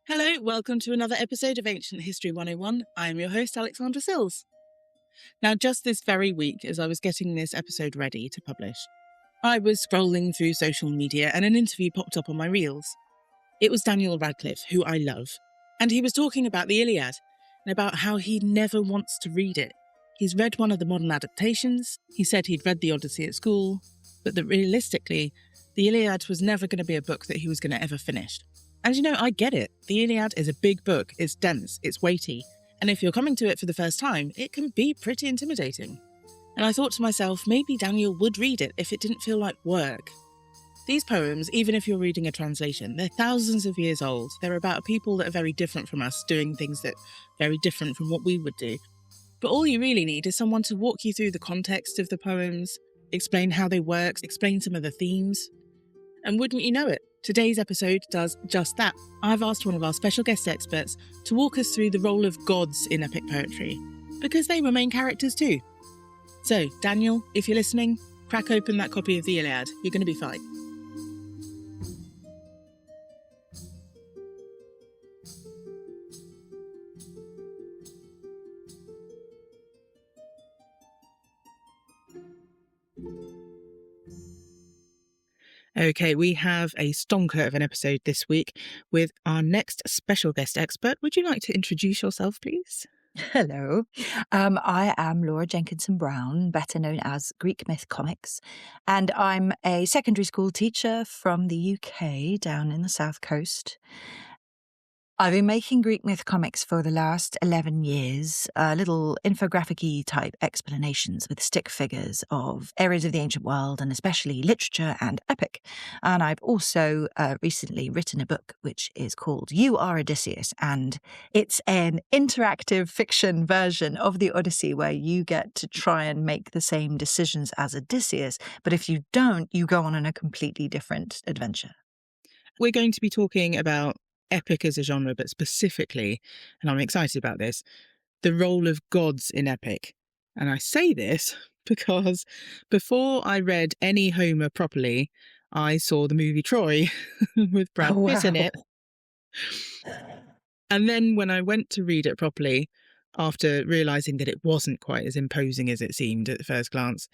Hello, welcome to another episode of Ancient History 101. I am your host, Alexandra Sills. Now, just this very week, as I was getting this episode ready to publish, I was scrolling through social media and an interview popped up on my reels. It was Daniel Radcliffe, who I love, and he was talking about the Iliad and about how he never wants to read it. He's read one of the modern adaptations, he said he'd read the Odyssey at school, but that realistically, the Iliad was never going to be a book that he was going to ever finish. And I get it. The Iliad is a big book, it's dense, it's weighty, and if you're coming to it for the first time, it can be pretty intimidating. And I thought to myself, maybe Daniel would read it if it didn't feel like work. These poems, even if you're reading a translation, they're thousands of years old. They're about people that are very different from us, doing things that are very different from what we would do. But all you really need is someone to walk you through the context of the poems, explain how they work, explain some of the themes. And wouldn't you know it, today's episode does just that. I've asked one of our special guest experts to walk us through the role of gods in epic poetry, because they were main characters too. So, Daniel, if you're listening, crack open that copy of the Iliad. You're going to be fine. Okay, we have a stonker of an episode this week with our next special guest expert. Would you like to introduce yourself, please? Hello. I am Laura Jenkinson-Brown, better known as Greek Myth Comix, and I'm a secondary school teacher from the UK down in the South Coast. I've been making Greek myth comics for the last 11 years, little infographic-y type explanations with stick figures of areas of the ancient world and especially literature and epic. And I've also recently written a book which is called You Are Odysseus, and it's an interactive fiction version of the Odyssey where you get to try and make the same decisions as Odysseus, but if you don't, you go on a completely different adventure. We're going to be talking about epic as a genre, but specifically, and I'm excited about this, the role of gods in epic. And I say this because before I read any Homer properly, I saw the movie Troy with Brad Pitt in it. And then when I went to read it properly, after realising that it wasn't quite as imposing as it seemed at first glance,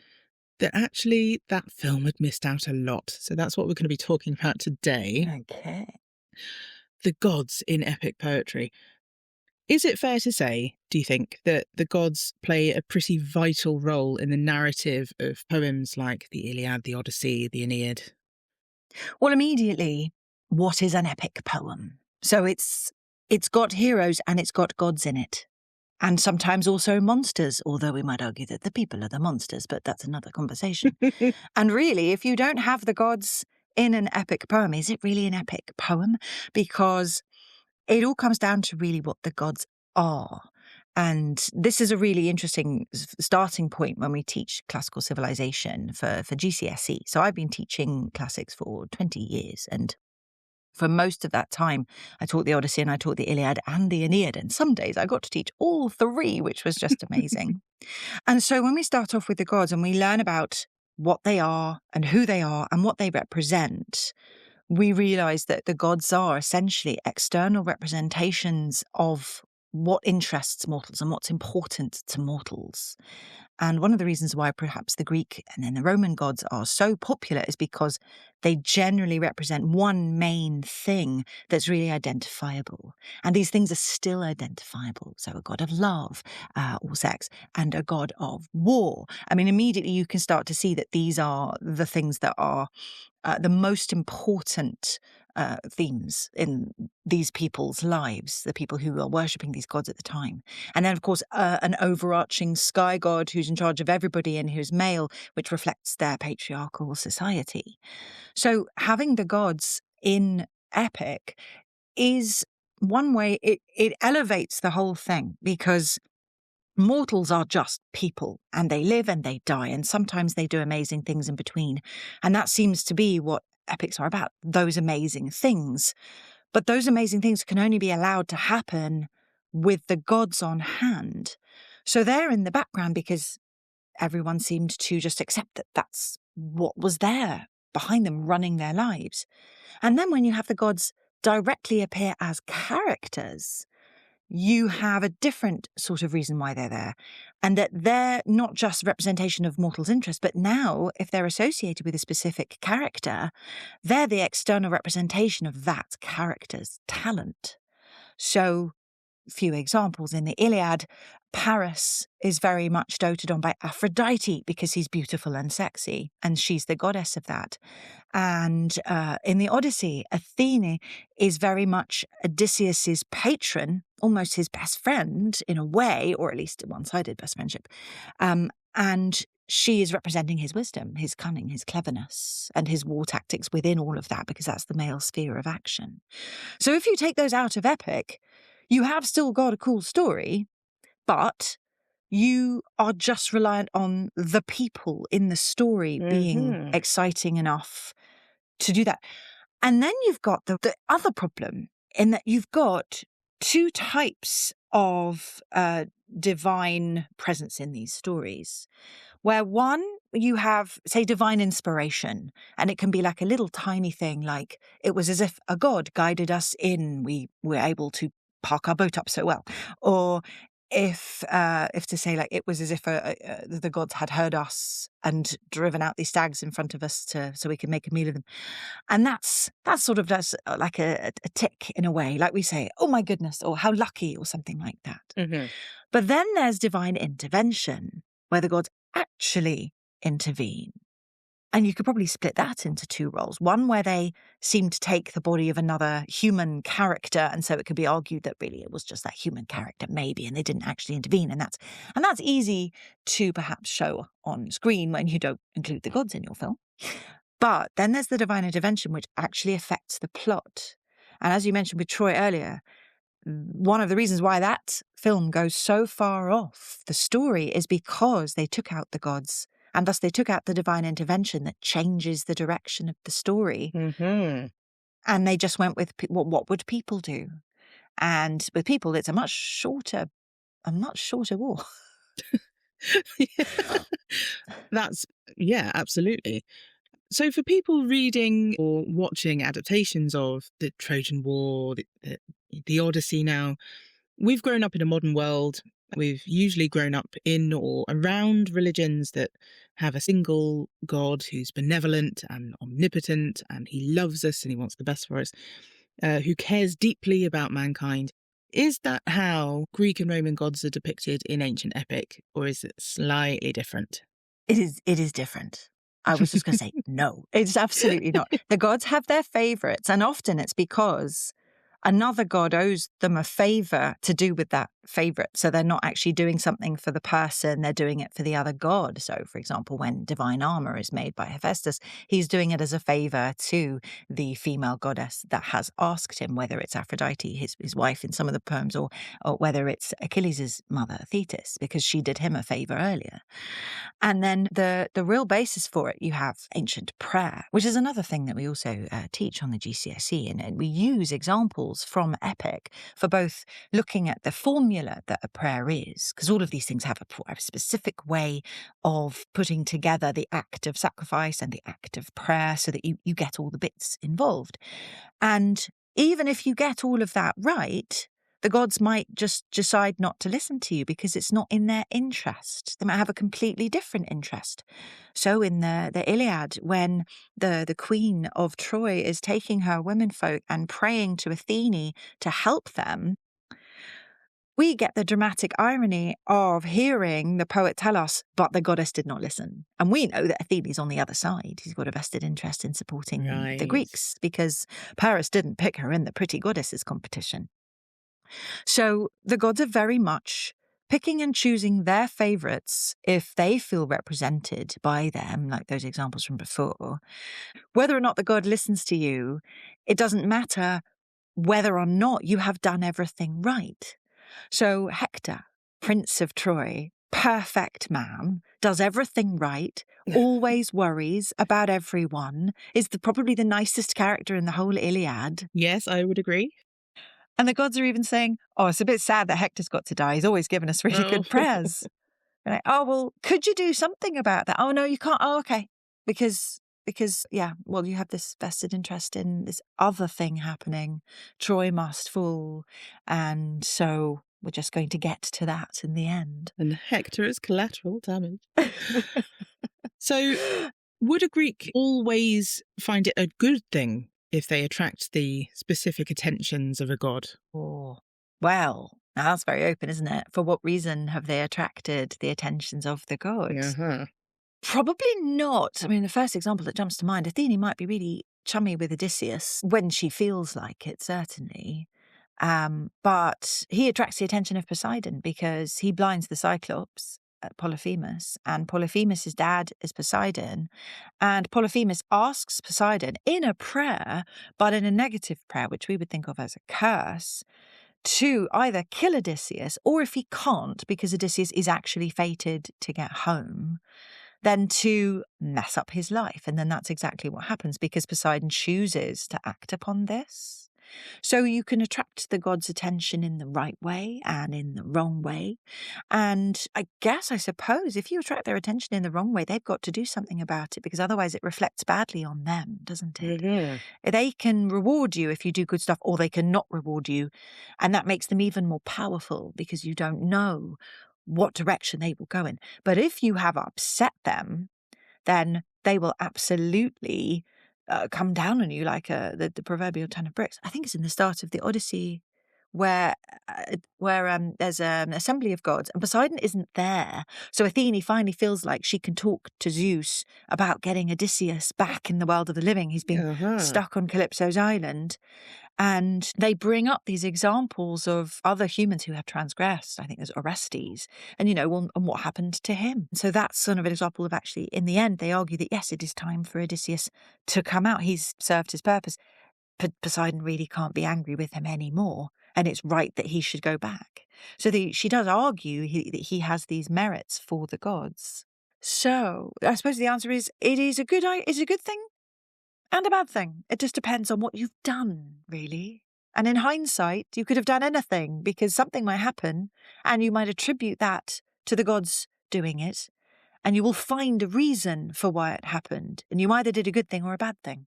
that actually that film had missed out a lot. So that's what we're going to be talking about today. Okay. The gods in epic poetry. Is it fair to say, do you think, that the gods play a pretty vital role in the narrative of poems like the Iliad, the Odyssey, the Aeneid? Well, immediately, what is an epic poem? So it's got heroes and it's got gods in it. And sometimes also monsters, although we might argue that the people are the monsters, but that's another conversation. And really, if you don't have the gods in an epic poem, is it really an epic poem? Because it all comes down to really what the gods are. And this is a really interesting starting point when we teach classical civilization for GCSE. So I've been teaching classics for 20 years, and for most of that time, I taught the Odyssey and I taught the Iliad and the Aeneid. And some days I got to teach all three, which was just amazing. And so when we start off with the gods and we learn about what they are and who they are and what they represent, we realize that the gods are essentially external representations of what interests mortals and what's important to mortals. And one of the reasons why perhaps the Greek and then the Roman gods are so popular is because they generally represent one main thing that's really identifiable. And these things are still identifiable. So a god of love or sex and a god of war. I mean, immediately you can start to see that these are the things that are the most important themes in these people's lives, the people who are worshipping these gods at the time. And then, of course, an overarching sky god who's in charge of everybody and who's male, which reflects their patriarchal society. So having the gods in epic is one way it elevates the whole thing, because mortals are just people and they live and they die, and sometimes they do amazing things in between. And that seems to be what epics are about, those amazing things. But those amazing things can only be allowed to happen with the gods on hand. So they're in the background because everyone seemed to just accept that that's what was there behind them running their lives. And then when you have the gods directly appear as characters, you have a different sort of reason why they're there. And that they're not just representation of mortals' interest, but now, if they're associated with a specific character, they're the external representation of that character's talent. So, few examples. In the Iliad, Paris is very much doted on by Aphrodite because he's beautiful and sexy, and she's the goddess of that. And in the Odyssey, Athene is very much Odysseus's patron, almost his best friend in a way, or at least a one-sided best friendship. And she is representing his wisdom, his cunning, his cleverness, and his war tactics within all of that, because that's the male sphere of action. So if you take those out of epic, you have still got a cool story, but you are just reliant on the people in the story being exciting enough to do that. And then you've got the other problem in that you've got two types of divine presence in these stories, where one, you have, say, divine inspiration, and it can be like a little tiny thing, like it was as if a god guided us in, we were able to park our boat up so well. Or if to say, like, it was as if the gods had heard us and driven out these stags in front of us so we could make a meal of them. And that's sort of like a tick in a way, like we say, oh my goodness, or how lucky, or something like that. Mm-hmm. But then there's divine intervention, where the gods actually intervene. And you could probably split that into two roles. One where they seem to take the body of another human character, and so it could be argued that really it was just that human character, maybe, and they didn't actually intervene. And that's easy to perhaps show on screen when you don't include the gods in your film. But then there's the divine intervention, which actually affects the plot. And as you mentioned with Troy earlier, one of the reasons why that film goes so far off the story is because they took out the gods, and thus they took out the divine intervention that changes the direction of the story. Mm-hmm. And they just went with what would people do? And with people, it's a much shorter war. Yeah, absolutely. So for people reading or watching adaptations of the Trojan War, the Odyssey now, we've grown up in a modern world. We've usually grown up in or around religions that have a single God who's benevolent and omnipotent, and he loves us and he wants the best for us, who cares deeply about mankind. Is that how Greek and Roman gods are depicted in ancient epic, or is it slightly different? It is different. I was just going to say, no, it's absolutely not. The gods have their favourites, and often it's because another god owes them a favour to do with that favourite. So they're not actually doing something for the person, they're doing it for the other god. So, for example, when divine armour is made by Hephaestus, he's doing it as a favour to the female goddess that has asked him, whether it's Aphrodite, his wife in some of the poems, or whether it's Achilles' mother, Thetis, because she did him a favour earlier. And then the real basis for it, you have ancient prayer, which is another thing that we also teach on the GCSE. And we use examples from epic for both looking at the formula that a prayer is, because all of these things have a specific way of putting together the act of sacrifice and the act of prayer so that you get all the bits involved. And even if you get all of that right, the gods might just decide not to listen to you because it's not in their interest. They might have a completely different interest. So in the Iliad, when the queen of Troy is taking her womenfolk and praying to Athene to help them, we get the dramatic irony of hearing the poet tell us, but the goddess did not listen. And we know that Athene's on the other side. He's got a vested interest in supporting the Greeks because Paris didn't pick her in the pretty goddesses competition. So the gods are very much picking and choosing their favourites if they feel represented by them, like those examples from before. Whether or not the god listens to you, it doesn't matter whether or not you have done everything right. So Hector, Prince of Troy, perfect man, does everything right, always worries about everyone, is probably the nicest character in the whole Iliad. Yes, I would agree. And the gods are even saying, oh, it's a bit sad that Hector's got to die. He's always given us really good prayers. We're like, oh, well, could you do something about that? Oh, no, you can't. Oh, okay. Because because, you have this vested interest in this other thing happening. Troy must fall. And so we're just going to get to that in the end. And Hector is collateral damage. So would a Greek always find it a good thing if they attract the specific attentions of a god? Oh, well, now that's very open, isn't it? For what reason have they attracted the attentions of the gods? Uh-huh. Probably not. I mean, the first example that jumps to mind, Athene might be really chummy with Odysseus when she feels like it, certainly. But he attracts the attention of Poseidon because he blinds the Cyclops, Polyphemus, and Polyphemus' dad is Poseidon. And Polyphemus asks Poseidon in a prayer, but in a negative prayer, which we would think of as a curse, to either kill Odysseus, or if he can't, because Odysseus is actually fated to get home, then to mess up his life. And then that's exactly what happens, because Poseidon chooses to act upon this. So you can attract the gods' attention in the right way and in the wrong way. And I suppose, if you attract their attention in the wrong way, they've got to do something about it, because otherwise it reflects badly on them, doesn't it? Mm-hmm. They can reward you if you do good stuff, or they can not reward you. And that makes them even more powerful, because you don't know what direction they will go in. But if you have upset them, then they will absolutely come down on you like the proverbial ton of bricks. I think it's in the start of the Odyssey where there's an assembly of gods and Poseidon isn't there. So Athene finally feels like she can talk to Zeus about getting Odysseus back in the world of the living. He's been stuck on Calypso's island. And they bring up these examples of other humans who have transgressed. I think there's Orestes, and and what happened to him. So that's sort of an example of, actually, in the end, they argue that, yes, it is time for Odysseus to come out. He's served his purpose. Poseidon really can't be angry with him anymore, and it's right that he should go back. So she does argue that he has these merits for the gods. So I suppose the answer is it's a good thing and a bad thing. It just depends on what you've done, really. And in hindsight, you could have done anything, because something might happen and you might attribute that to the gods doing it, and you will find a reason for why it happened. And you either did a good thing or a bad thing.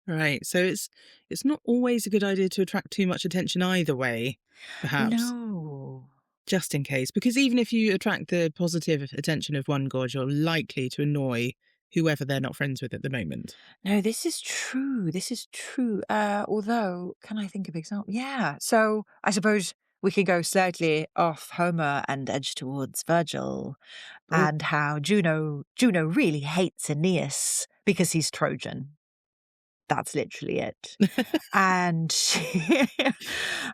Right. So it's not always a good idea to attract too much attention either way, perhaps. No. Just in case. Because even if you attract the positive attention of one god, you're likely to annoy whoever they're not friends with at the moment. No, this is true. Although, can I think of examples? Yeah. So I suppose we could go slightly off Homer and edge towards Virgil, and how Juno really hates Aeneas because he's Trojan. That's literally it. And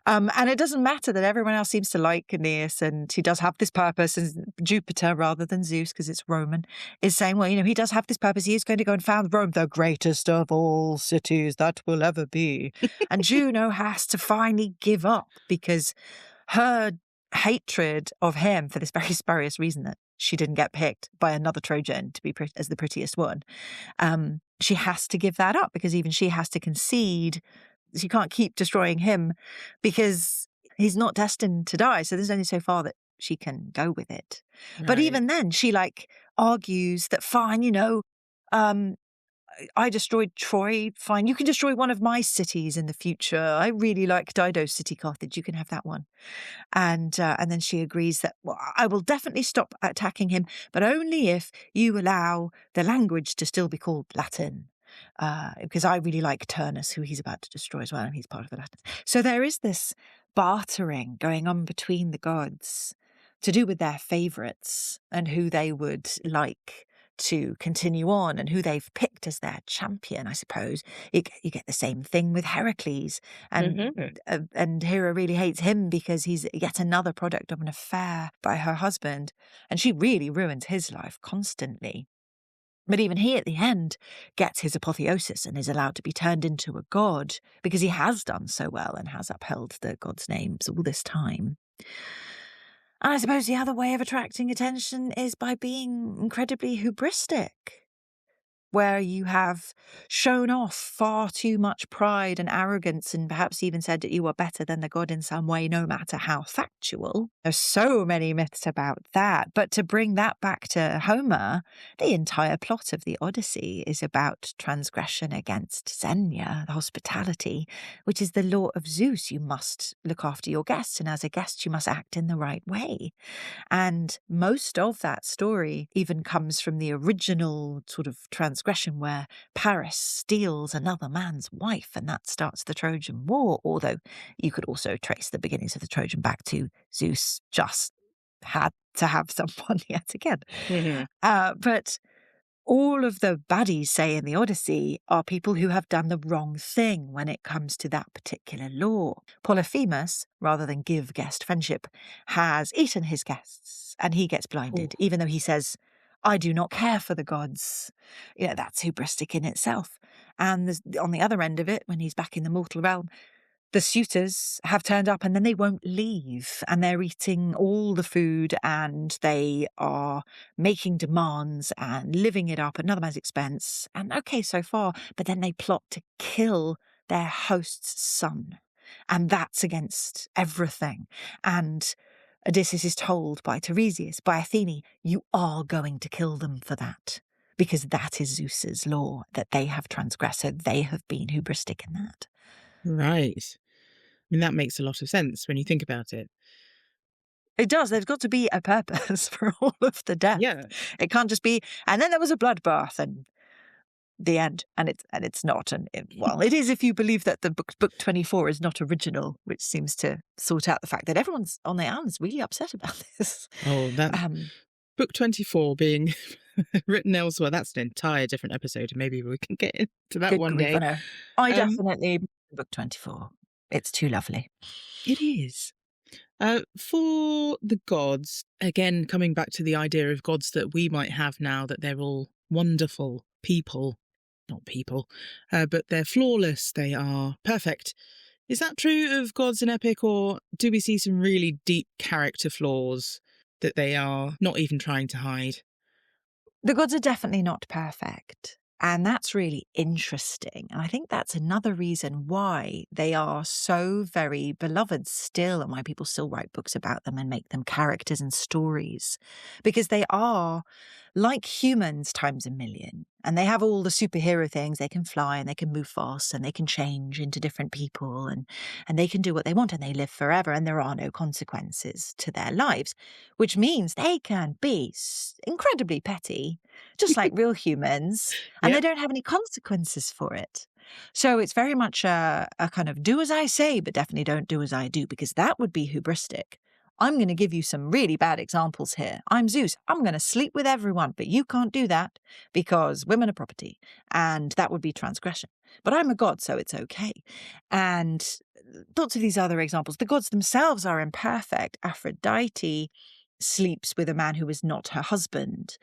and it doesn't matter that everyone else seems to like Aeneas, and he does have this purpose, and Jupiter, rather than Zeus, because it's Roman, is saying, well, he does have this purpose. He is going to go and found Rome, the greatest of all cities that will ever be. And Juno has to finally give up, because her hatred of him, for this very spurious reason that she didn't get picked by another Trojan to be as the prettiest one, she has to give that up, because even she has to concede she can't keep destroying him, because he's not destined to die. So there's only so far that she can go with it. Right. But even then, she argues that, fine, I destroyed Troy. Fine, you can destroy one of my cities in the future. I really like Dido's city, Carthage. You can have that one. And then she agrees that, well, I will definitely stop attacking him, but only if you allow the language to still be called Latin. Because I really like Turnus, who he's about to destroy as well, and he's part of the Latins. So there is this bartering going on between the gods to do with their favourites and who they would like to continue on and who they've picked as their champion, I suppose. You get the same thing with Heracles, and Hera really hates him because he's yet another product of an affair by her husband, and she really ruins his life constantly. But even he, at the end, gets his apotheosis and is allowed to be turned into a god, because he has done so well and has upheld the gods' names all this time. And I suppose the other way of attracting attention is by being incredibly hubristic. where you have shown off far too much pride and arrogance and perhaps even said that you are better than the god in some way, no matter how factual. There's so many myths about that. But to bring that back to Homer, the entire plot of the Odyssey is about transgression against Xenia, the hospitality, which is the law of Zeus. You must look after your guests, and as a guest, you must act in the right way. And most of that story even comes from the original sort of transgression where Paris steals another man's wife, and that starts the Trojan War, although you could also trace the beginnings of the Trojan back to Zeus just had to have someone yet again. Mm-hmm. But all of the baddies, say, in the Odyssey are people who have done the wrong thing when it comes to that particular law. Polyphemus, rather than give guest friendship, has eaten his guests, and he gets blinded, even though he says, I do not care for the gods. That's hubristic in itself. And on the other end of it, when he's back in the mortal realm, the suitors have turned up and then they won't leave, and they're eating all the food and they are making demands and living it up at another man's expense. And okay, so far, but then they plot to kill their host's son. And that's against everything. And Odysseus is told by Tiresias, by Athene, you are going to kill them for that, because that is Zeus's law that they have transgressed. So they have been hubristic in that. Right. I mean, that makes a lot of sense when you think about it. It does. There's got to be a purpose for all of the death. Yeah. It can't just be, and then there was a bloodbath and the end. And it's not. And it is if you believe that the book 24 is not original, which seems to sort out the fact that everyone's on their own really upset about this. Oh, that book 24 being written elsewhere, that's an entire different episode. Maybe we can get into that one day. I definitely book 24. It's too lovely. It is. For the gods, again, coming back to the idea of gods that we might have now, that they're all wonderful people, not people, but they're flawless, they are perfect. Is that true of gods in epic, or do we see some really deep character flaws that they are not even trying to hide? The gods are definitely not perfect. And that's really interesting. And I think that's another reason why they are so very beloved still, and why people still write books about them and make them characters and stories. Because they are like humans times a million. And they have all the superhero things. They can fly and they can move fast and they can change into different people and they can do what they want and they live forever, and there are no consequences to their lives, which means they can be incredibly petty, just like real humans, and they don't have any consequences for it. So it's very much a kind of do as I say, but definitely don't do as I do, because that would be hubristic. I'm going to give you some really bad examples here. I'm Zeus. I'm going to sleep with everyone, but you can't do that because women are property, and that would be transgression. But I'm a god, so it's okay. And lots of these other examples. The gods themselves are imperfect. Aphrodite sleeps with a man who is not her husband.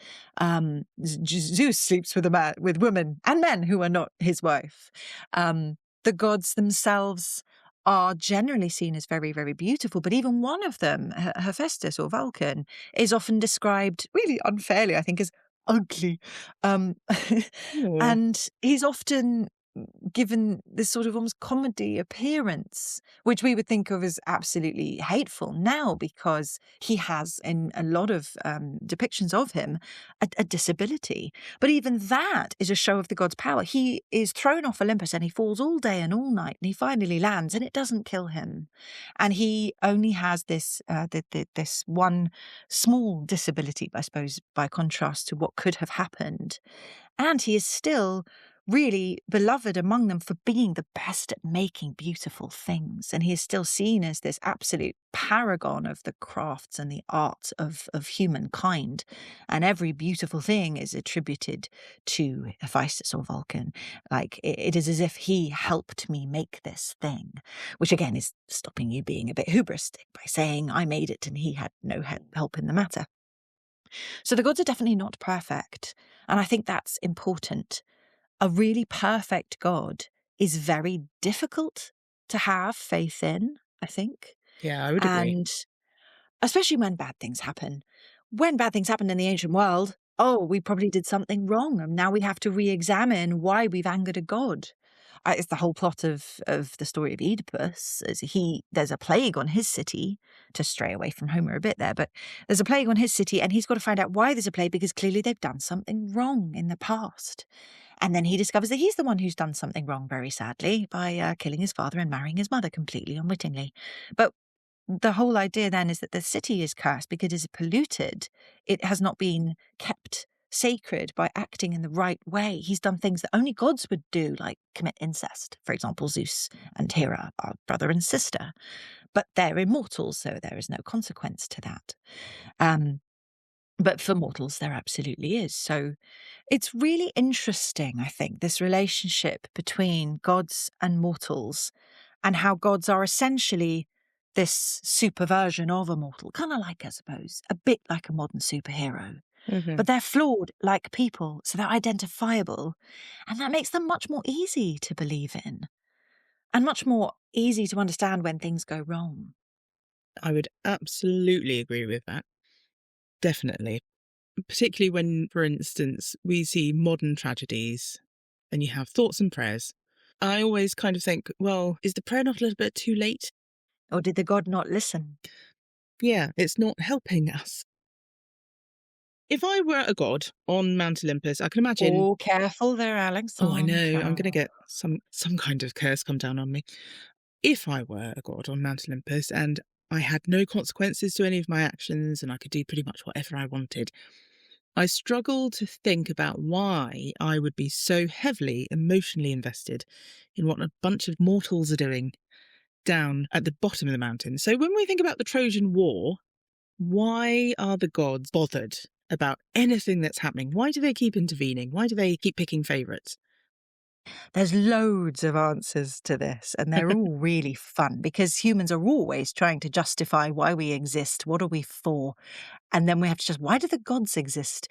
Zeus sleeps with women and men who are not his wife. The gods themselves are generally seen as very, very beautiful, but even one of them, Hephaestus or Vulcan, is often described really unfairly, I think, as ugly. And he's often given this sort of almost comedy appearance, which we would think of as absolutely hateful now, because he has, in a lot of depictions of him, a disability. But even that is a show of the god's power. He is thrown off Olympus and he falls all day and all night, and he finally lands, and it doesn't kill him. And he only has this this one small disability, I suppose, by contrast to what could have happened. And he is still really beloved among them for being the best at making beautiful things. And he is still seen as this absolute paragon of the crafts and the arts of humankind. And every beautiful thing is attributed to Hephaestus or Vulcan. Like, it is as if he helped me make this thing, which again is stopping you being a bit hubristic by saying I made it and he had no help in the matter. So the gods are definitely not perfect. And I think that's important. A really perfect God is very difficult to have faith in, I think. Yeah, I would agree. And especially when bad things happen. When bad things happened in the ancient world, oh, we probably did something wrong, and now we have to re-examine why we've angered a god. It's the whole plot of the story of Oedipus. There's a plague on his city, to stray away from Homer a bit there, but there's a plague on his city, and he's got to find out why there's a plague, because clearly they've done something wrong in the past. And then he discovers that he's the one who's done something wrong, very sadly, by killing his father and marrying his mother completely unwittingly. But the whole idea then is that the city is cursed because it is polluted. It has not been kept sacred by acting in the right way. He's done things that only gods would do, like commit incest. For example, Zeus and Hera are brother and sister. But they're immortals, so there is no consequence to that. But for mortals, there absolutely is. So it's really interesting, I think, this relationship between gods and mortals, and how gods are essentially this superversion of a mortal, kind of like, I suppose, a bit like a modern superhero. Mm-hmm. But they're flawed like people, so they're identifiable, and that makes them much more easy to believe in, and much more easy to understand when things go wrong. I would absolutely agree with that. Definitely. Particularly when, for instance, we see modern tragedies and you have thoughts and prayers. I always kind of think, well, is the prayer not a little bit too late? Or did the god not listen? Yeah, it's not helping us. If I were a god on Mount Olympus, I can imagine... Oh, careful there, Alex. Oh, I know. I'm going to get some kind of curse come down on me. If I were a god on Mount Olympus and I had no consequences to any of my actions and I could do pretty much whatever I wanted, I struggle to think about why I would be so heavily emotionally invested in what a bunch of mortals are doing down at the bottom of the mountain. So when we think about the Trojan War, why are the gods bothered about anything that's happening? Why do they keep intervening? Why do they keep picking favourites? There's loads of answers to this, and they're all really fun, because humans are always trying to justify why we exist. What are we for? And then we have to just, why do the gods exist?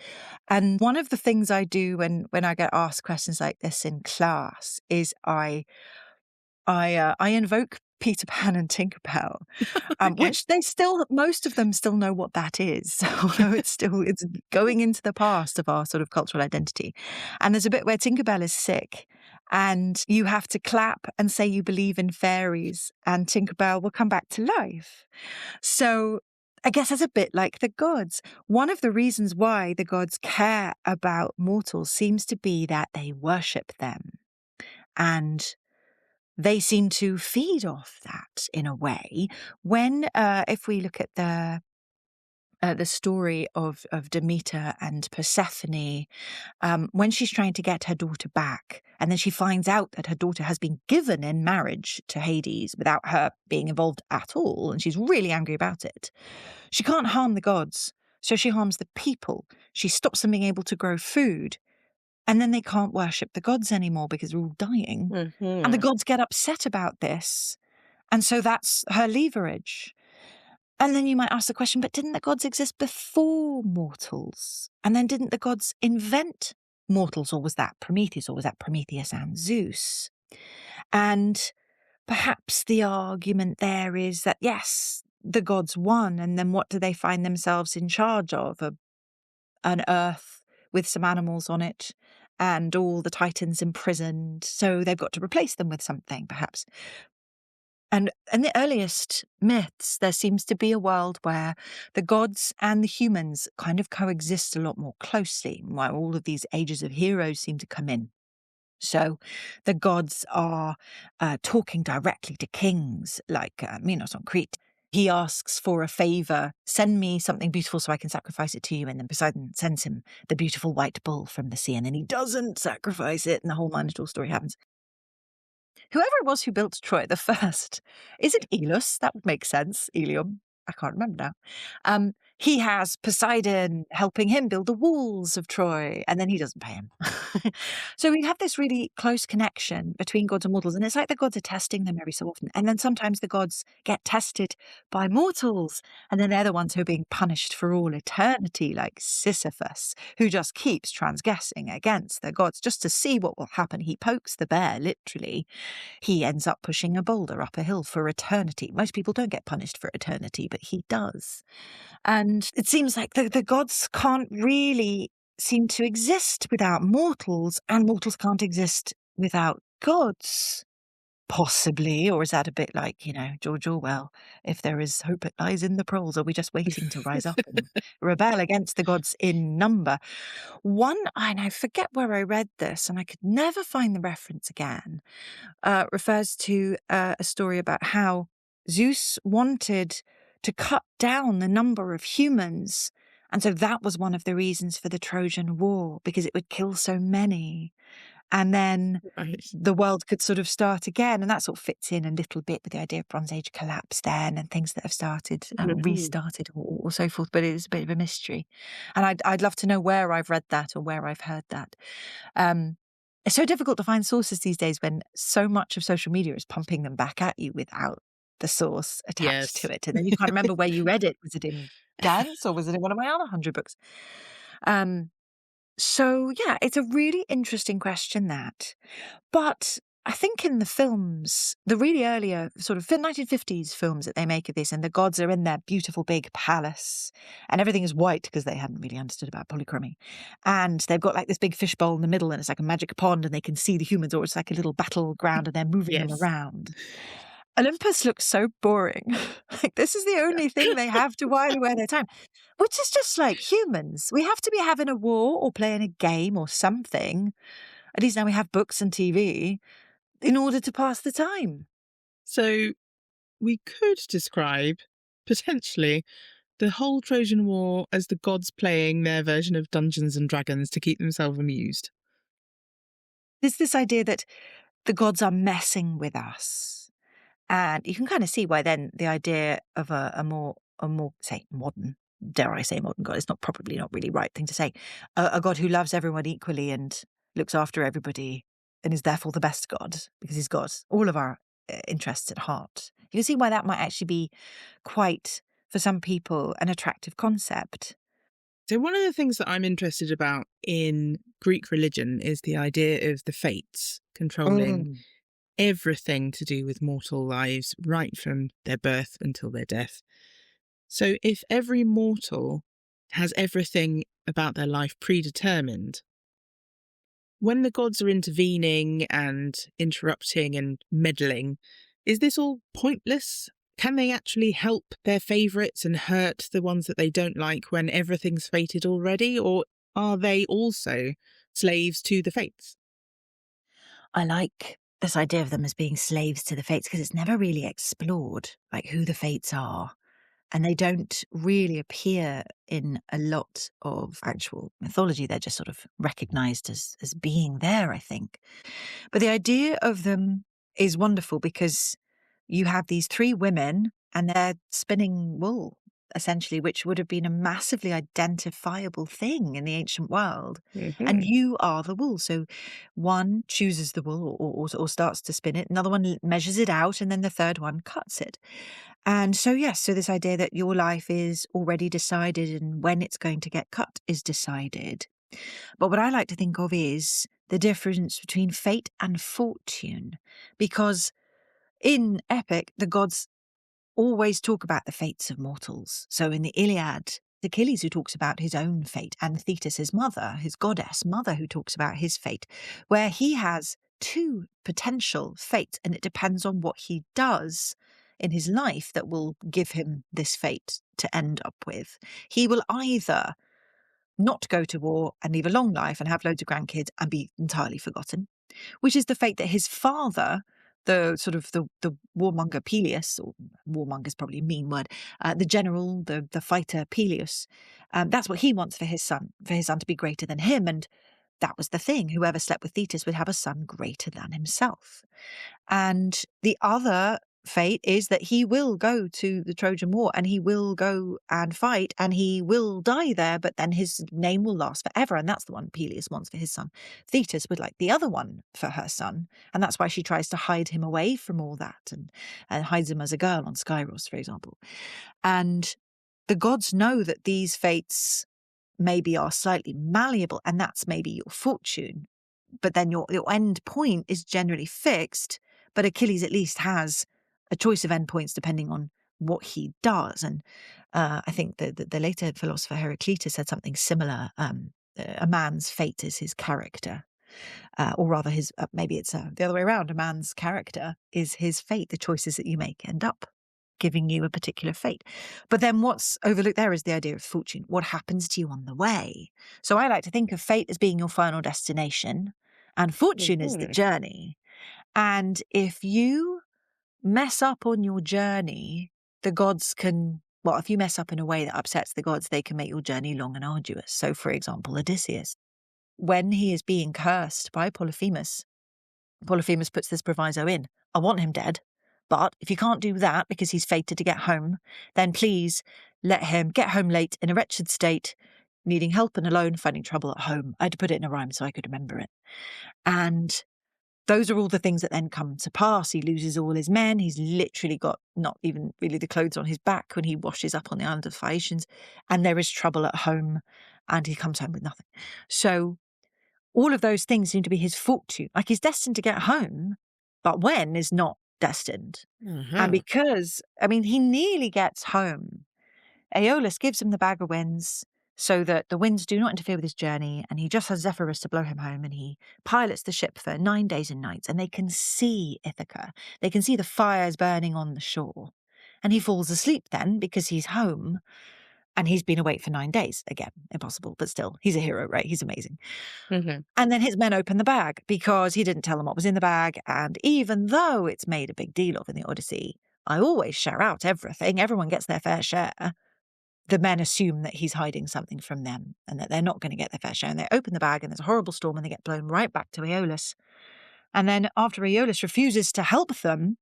And one of the things I do when I get asked questions like this in class is I invoke Peter Pan and Tinkerbell, Okay. which most of them still know what that is, although it's going into the past of our sort of cultural identity. And there's a bit where Tinkerbell is sick, and you have to clap and say you believe in fairies, and Tinkerbell will come back to life. So I guess it's a bit like the gods. One of the reasons why the gods care about mortals seems to be that they worship them, and they seem to feed off that in a way. When, if we look at the story of Demeter and Persephone, when she's trying to get her daughter back, and then she finds out that her daughter has been given in marriage to Hades without her being involved at all, and she's really angry about it. She can't harm the gods, so she harms the people. She stops them being able to grow food. And then they can't worship the gods anymore because they're all dying. Mm-hmm. And the gods get upset about this. And so that's her leverage. And then you might ask the question, but didn't the gods exist before mortals? And then didn't the gods invent mortals? Or was that Prometheus? Or was that Prometheus and Zeus? And perhaps the argument there is that, yes, the gods won. And then what do they find themselves in charge of? An earth with some animals on it, and all the titans imprisoned, so they've got to replace them with something, perhaps. And in the earliest myths, there seems to be a world where the gods and the humans kind of coexist a lot more closely, while all of these ages of heroes seem to come in. So the gods are talking directly to kings, like Minos on Crete. He asks for a favour, send me something beautiful so I can sacrifice it to you. And then Poseidon sends him the beautiful white bull from the sea, and then he doesn't sacrifice it, and the whole Minotaur story happens. Whoever it was who built Troy the first, is it Aeolus? That would make sense. Ilium. I can't remember now. He has Poseidon helping him build the walls of Troy, and then he doesn't pay him. So we have this really close connection between gods and mortals, and it's like the gods are testing them every so often. And then sometimes the gods get tested by mortals, and then they're the ones who are being punished for all eternity, like Sisyphus, who just keeps transgressing against the gods just to see what will happen. He pokes the bear, literally. He ends up pushing a boulder up a hill for eternity. Most people don't get punished for eternity, but he does. And it seems like the gods can't really seem to exist without mortals, and mortals can't exist without gods. Possibly, or is that a bit like, George Orwell, if there is hope it lies in the proles, are we just waiting to rise up and rebel against the gods in number? And I forget where I read this, and I could never find the reference again, refers to a story about how Zeus wanted to cut down the number of humans, and so that was one of the reasons for the Trojan War, because it would kill so many. And then Right. the world could sort of start again. And that sort of fits in a little bit with the idea of Bronze Age collapse then and things that have started, restarted or so forth. But it is a bit of a mystery. And I'd love to know where I've read that or where I've heard that. It's so difficult to find sources these days when so much of social media is pumping them back at you without the source attached to it. And then you can't remember where you read it. Was it in Dan's or was it in one of my other 100 books? So, yeah, it's a really interesting question, that. But I think in the films, the really earlier sort of 1950s films that they make of this, and the gods are in their beautiful big palace, and everything is white because they hadn't really understood about polychromy. And they've got like this big fishbowl in the middle, and it's like a magic pond, and they can see the humans, or it's like a little battleground, and they're moving them around. Olympus looks so boring. Like, this is the only thing they have to while away their time, which is just like humans. We have to be having a war or playing a game or something. At least now we have books and TV in order to pass the time. So we could describe, potentially, the whole Trojan War as the gods playing their version of Dungeons and Dragons to keep themselves amused. There's this idea that the gods are messing with us. And you can kind of see why then the idea of a more, say, modern, dare I say modern God, it's probably not really right thing to say, a God who loves everyone equally and looks after everybody and is therefore the best God because he's got all of our interests at heart. You can see why that might actually be quite, for some people, an attractive concept. So one of the things that I'm interested about in Greek religion is the idea of the fates controlling everything to do with mortal lives, right from their birth until their death. So if every mortal has everything about their life predetermined, when the gods are intervening and interrupting and meddling, is this all pointless? Can they actually help their favourites and hurt the ones that they don't like when everything's fated already? Or are they also slaves to the fates? I like this idea of them as being slaves to the fates because it's never really explored, like who the fates are. And they don't really appear in a lot of actual mythology. They're just sort of recognized as being there, I think. But the idea of them is wonderful because you have these three women and they're spinning wool, essentially, which would have been a massively identifiable thing in the ancient world. Mm-hmm. And you are the wool. So one chooses the wool or starts to spin it. Another one measures it out. And then the third one cuts it. And so, yes, so this idea that your life is already decided and when it's going to get cut is decided. But what I like to think of is the difference between fate and fortune, because in epic, the gods always talk about the fates of mortals. So in the Iliad, it's Achilles who talks about his own fate, and Thetis, his mother, his goddess mother, who talks about his fate, where he has two potential fates, and it depends on what he does in his life that will give him this fate to end up with. He will either not go to war and live a long life and have loads of grandkids and be entirely forgotten, which is the fate that his father, the sort of the warmonger Peleus, or warmonger is probably a mean word, the general, the fighter Peleus, that's what he wants for his son to be greater than him. And that was the thing. Whoever slept with Thetis would have a son greater than himself. And the other fate is that he will go to the Trojan War and he will go and fight and he will die there, but then his name will last forever. And that's the one Peleus wants for his son. Thetis would like the other one for her son. And that's why she tries to hide him away from all that and hides him as a girl on Skyros, for example. And the gods know that these fates maybe are slightly malleable and that's maybe your fortune. But then your end point is generally fixed. But Achilles at least has a choice of endpoints depending on what he does. And I think the later philosopher Heraclitus said something similar. a man's fate is his character. Or rather, maybe it's the other way around. A man's character is his fate. The choices that you make end up giving you a particular fate. But then what's overlooked there is the idea of fortune. What happens to you on the way? So I like to think of fate as being your final destination, and fortune is the journey. And if you mess up on your journey, the gods can, well, if you mess up in a way that upsets the gods, they can make your journey long and arduous. So, for example, Odysseus, when he is being cursed by Polyphemus puts this proviso in: I want him dead, but if you can't do that because he's fated to get home, then please let him get home late in a wretched state, needing help and alone, finding trouble at home. I had to put it in a rhyme so I could remember it. And those are all the things that then come to pass. He loses all his men. He's literally got not even really the clothes on his back when he washes up on the island of the Phaeacians, and there is trouble at home, and he comes home with nothing. So all of those things seem to be his fortune. Like, he's destined to get home, but when is not destined. And because, he nearly gets home. Aeolus gives him the bag of winds so that the winds do not interfere with his journey, and he just has Zephyrus to blow him home, and he pilots the ship for 9 days and nights, and they can see Ithaca. They can see the fires burning on the shore. And he falls asleep then because he's home, and he's been awake for 9 days. Again, impossible, but still, he's a hero, right? He's amazing. And then his men open the bag because he didn't tell them what was in the bag. And even though it's made a big deal of in the Odyssey, I always share out everything. Everyone gets their fair share. The men assume that he's hiding something from them and that they're not going to get their fair share. And they open the bag and there's a horrible storm and they get blown right back to Aeolus. And then after Aeolus refuses to help them,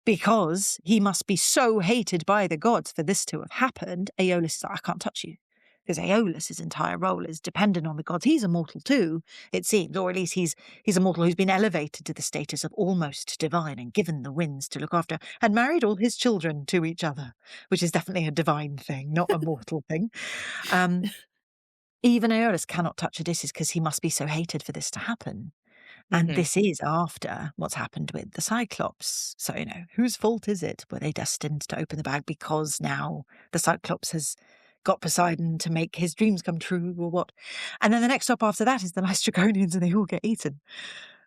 because he must be so hated by the gods for this to have happened, Aeolus is like, I can't touch you. Because Aeolus' entire role is dependent on the gods. He's a mortal too, it seems, or at least he's a mortal who's been elevated to the status of almost divine and given the winds to look after, and married all his children to each other, which is definitely a divine thing, not a mortal thing. Even Aeolus cannot touch Odysseus because he must be so hated for this to happen. And this is after what's happened with the Cyclops. So, whose fault is it? Were they destined to open the bag because now the Cyclops has got Poseidon to make his dreams come true, or what? And then the next stop after that is the Laestrygonians, and they all get eaten.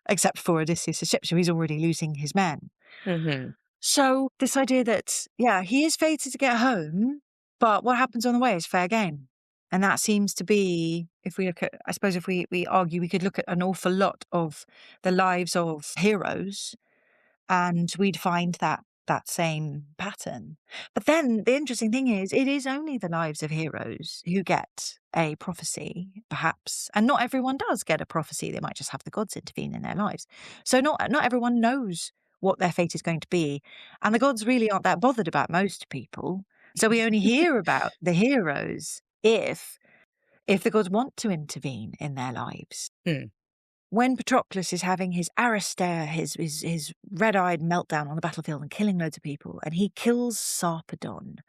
Except for Odysseus' ship, so he's already losing his men. So this idea that, he is fated to get home, but what happens on the way is fair game. And that seems to be, if we look at, I suppose if we argue, we could look at an awful lot of the lives of heroes and we'd find that same pattern. But then the interesting thing is, it is only the lives of heroes who get a prophecy, perhaps. And not everyone does get a prophecy. They might just have the gods intervene in their lives. So not everyone knows what their fate is going to be. And the gods really aren't that bothered about most people. So we only hear about the heroes if the gods want to intervene in their lives. When Patroclus is having his Aristair, his red-eyed meltdown on the battlefield and killing loads of people, and he kills Sarpedon,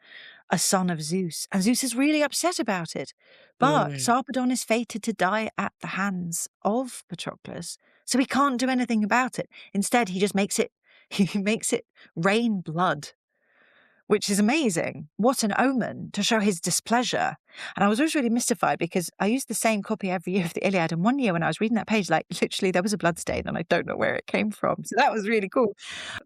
a son of Zeus, and Zeus is really upset about it. But Sarpedon is fated to die at the hands of Patroclus, so he can't do anything about it. Instead, he just makes it rain blood, which is amazing. What an omen to show his displeasure. And I was always really mystified because I used the same copy every year of the Iliad. And one year when I was reading that page, literally there was a blood stain and I don't know where it came from. So that was really cool.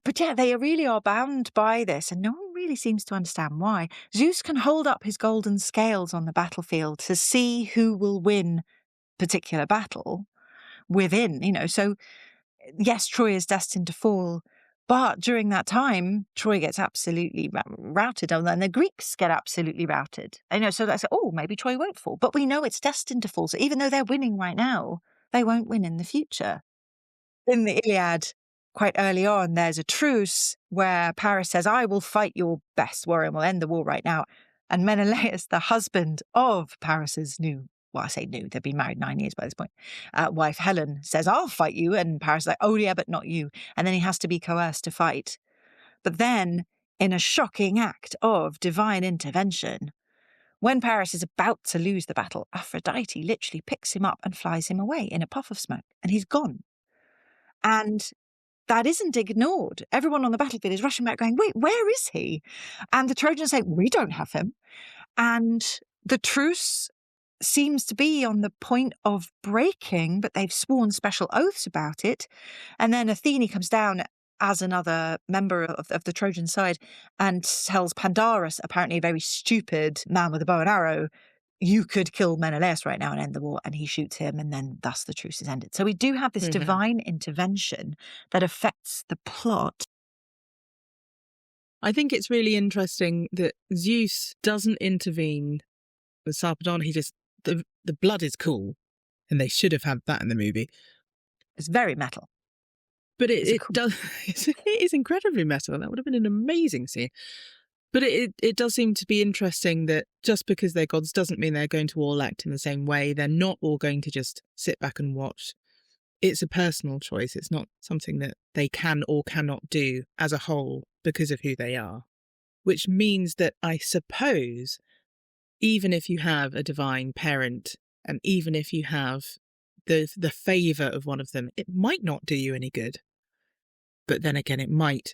But they really are bound by this and no one really seems to understand why. Zeus can hold up his golden scales on the battlefield to see who will win particular battle within, so yes, Troy is destined to fall. But during that time, Troy gets absolutely routed, and the Greeks get absolutely routed. So that's, maybe Troy won't fall. But we know it's destined to fall. So even though they're winning right now, they won't win in the future. In the Iliad, quite early on, there's a truce where Paris says, I will fight your best warrior and we'll end the war right now. And Menelaus, the husband of Paris's they've been married 9 years by this point, wife Helen says, I'll fight you. And Paris is like, oh yeah, but not you. And then he has to be coerced to fight. But then, in a shocking act of divine intervention, when Paris is about to lose the battle, Aphrodite literally picks him up and flies him away in a puff of smoke. And he's gone. And that isn't ignored. Everyone on the battlefield is rushing back going, wait, where is he? And the Trojans say, we don't have him. And the truce seems to be on the point of breaking, but they've sworn special oaths about it. And then Athene comes down as another member of the Trojan side and tells Pandarus, apparently a very stupid man with a bow and arrow, you could kill Menelaus right now and end the war. And he shoots him, and then thus the truce is ended. So we do have this divine intervention that affects the plot. I think it's really interesting that Zeus doesn't intervene with Sarpedon. He just, the blood is cool, and they should have had that in the movie. It's very metal. But it is incredibly metal. That would have been an amazing scene. But it does seem to be interesting that just because they're gods doesn't mean they're going to all act in the same way. They're not all going to just sit back and watch. It's a personal choice. It's not something that they can or cannot do as a whole because of who they are. Which means that I suppose even if you have a divine parent and even if you have the favour of one of them, it might not do you any good. But then again, it might.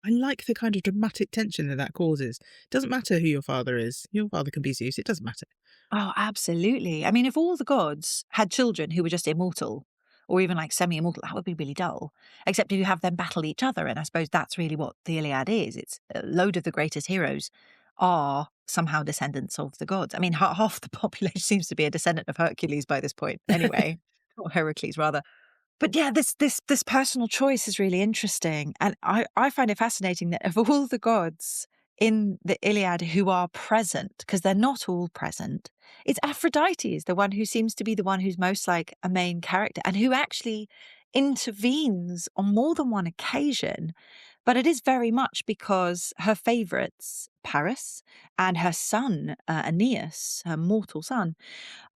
I like the kind of dramatic tension that causes. It doesn't matter who your father is. Your father can be Zeus. It doesn't matter. Oh, absolutely. I mean, if all the gods had children who were just immortal, or even like semi-immortal, that would be really dull. Except if you have them battle each other, and I suppose that's really what the Iliad is. It's a load of the greatest heroes are somehow descendants of the gods. I mean, half the population seems to be a descendant of Hercules by this point, anyway, or Heracles rather. But yeah, this personal choice is really interesting, and I find it fascinating that of all the gods in the Iliad who are present, because they're not all present, it's Aphrodite is the one who seems to be the one who's most like a main character and who actually intervenes on more than one occasion. But it is very much because her favourites, Paris and her son, Aeneas, her mortal son,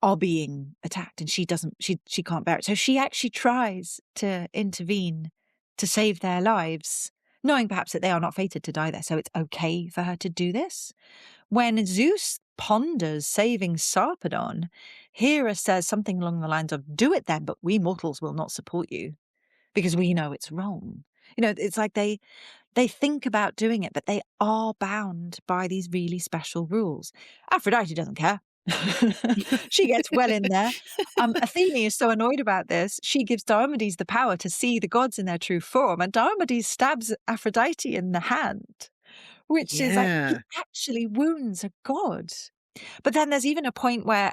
are being attacked, and she can't bear it. So she actually tries to intervene to save their lives, knowing perhaps that they are not fated to die there. So it's okay for her to do this. When Zeus ponders saving Sarpedon, Hera says something along the lines of, do it then, but we mortals will not support you because we know it's wrong. You know, it's like they think about doing it, but they are bound by these really special rules. Aphrodite doesn't care. She gets well in there. Athene is so annoyed about this, she gives Diomedes the power to see the gods in their true form, and Diomedes stabs Aphrodite in the hand, which is like, he actually wounds a god. But then there's even a point where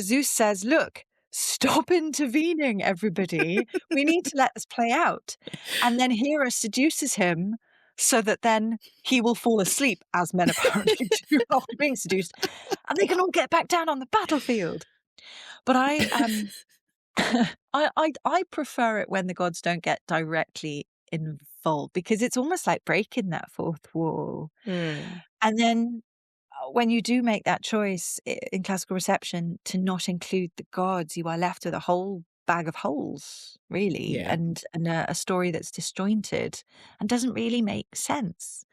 Zeus says, look, stop intervening, everybody. We need to let this play out. And then Hera seduces him so that then he will fall asleep, as men apparently do after being seduced, and they can all get back down on the battlefield. But I prefer it when the gods don't get directly involved, because it's almost like breaking that fourth wall. And then when you do make that choice in classical reception to not include the gods, you are left with a whole bag of holes, really, and a story that's disjointed and doesn't really make sense.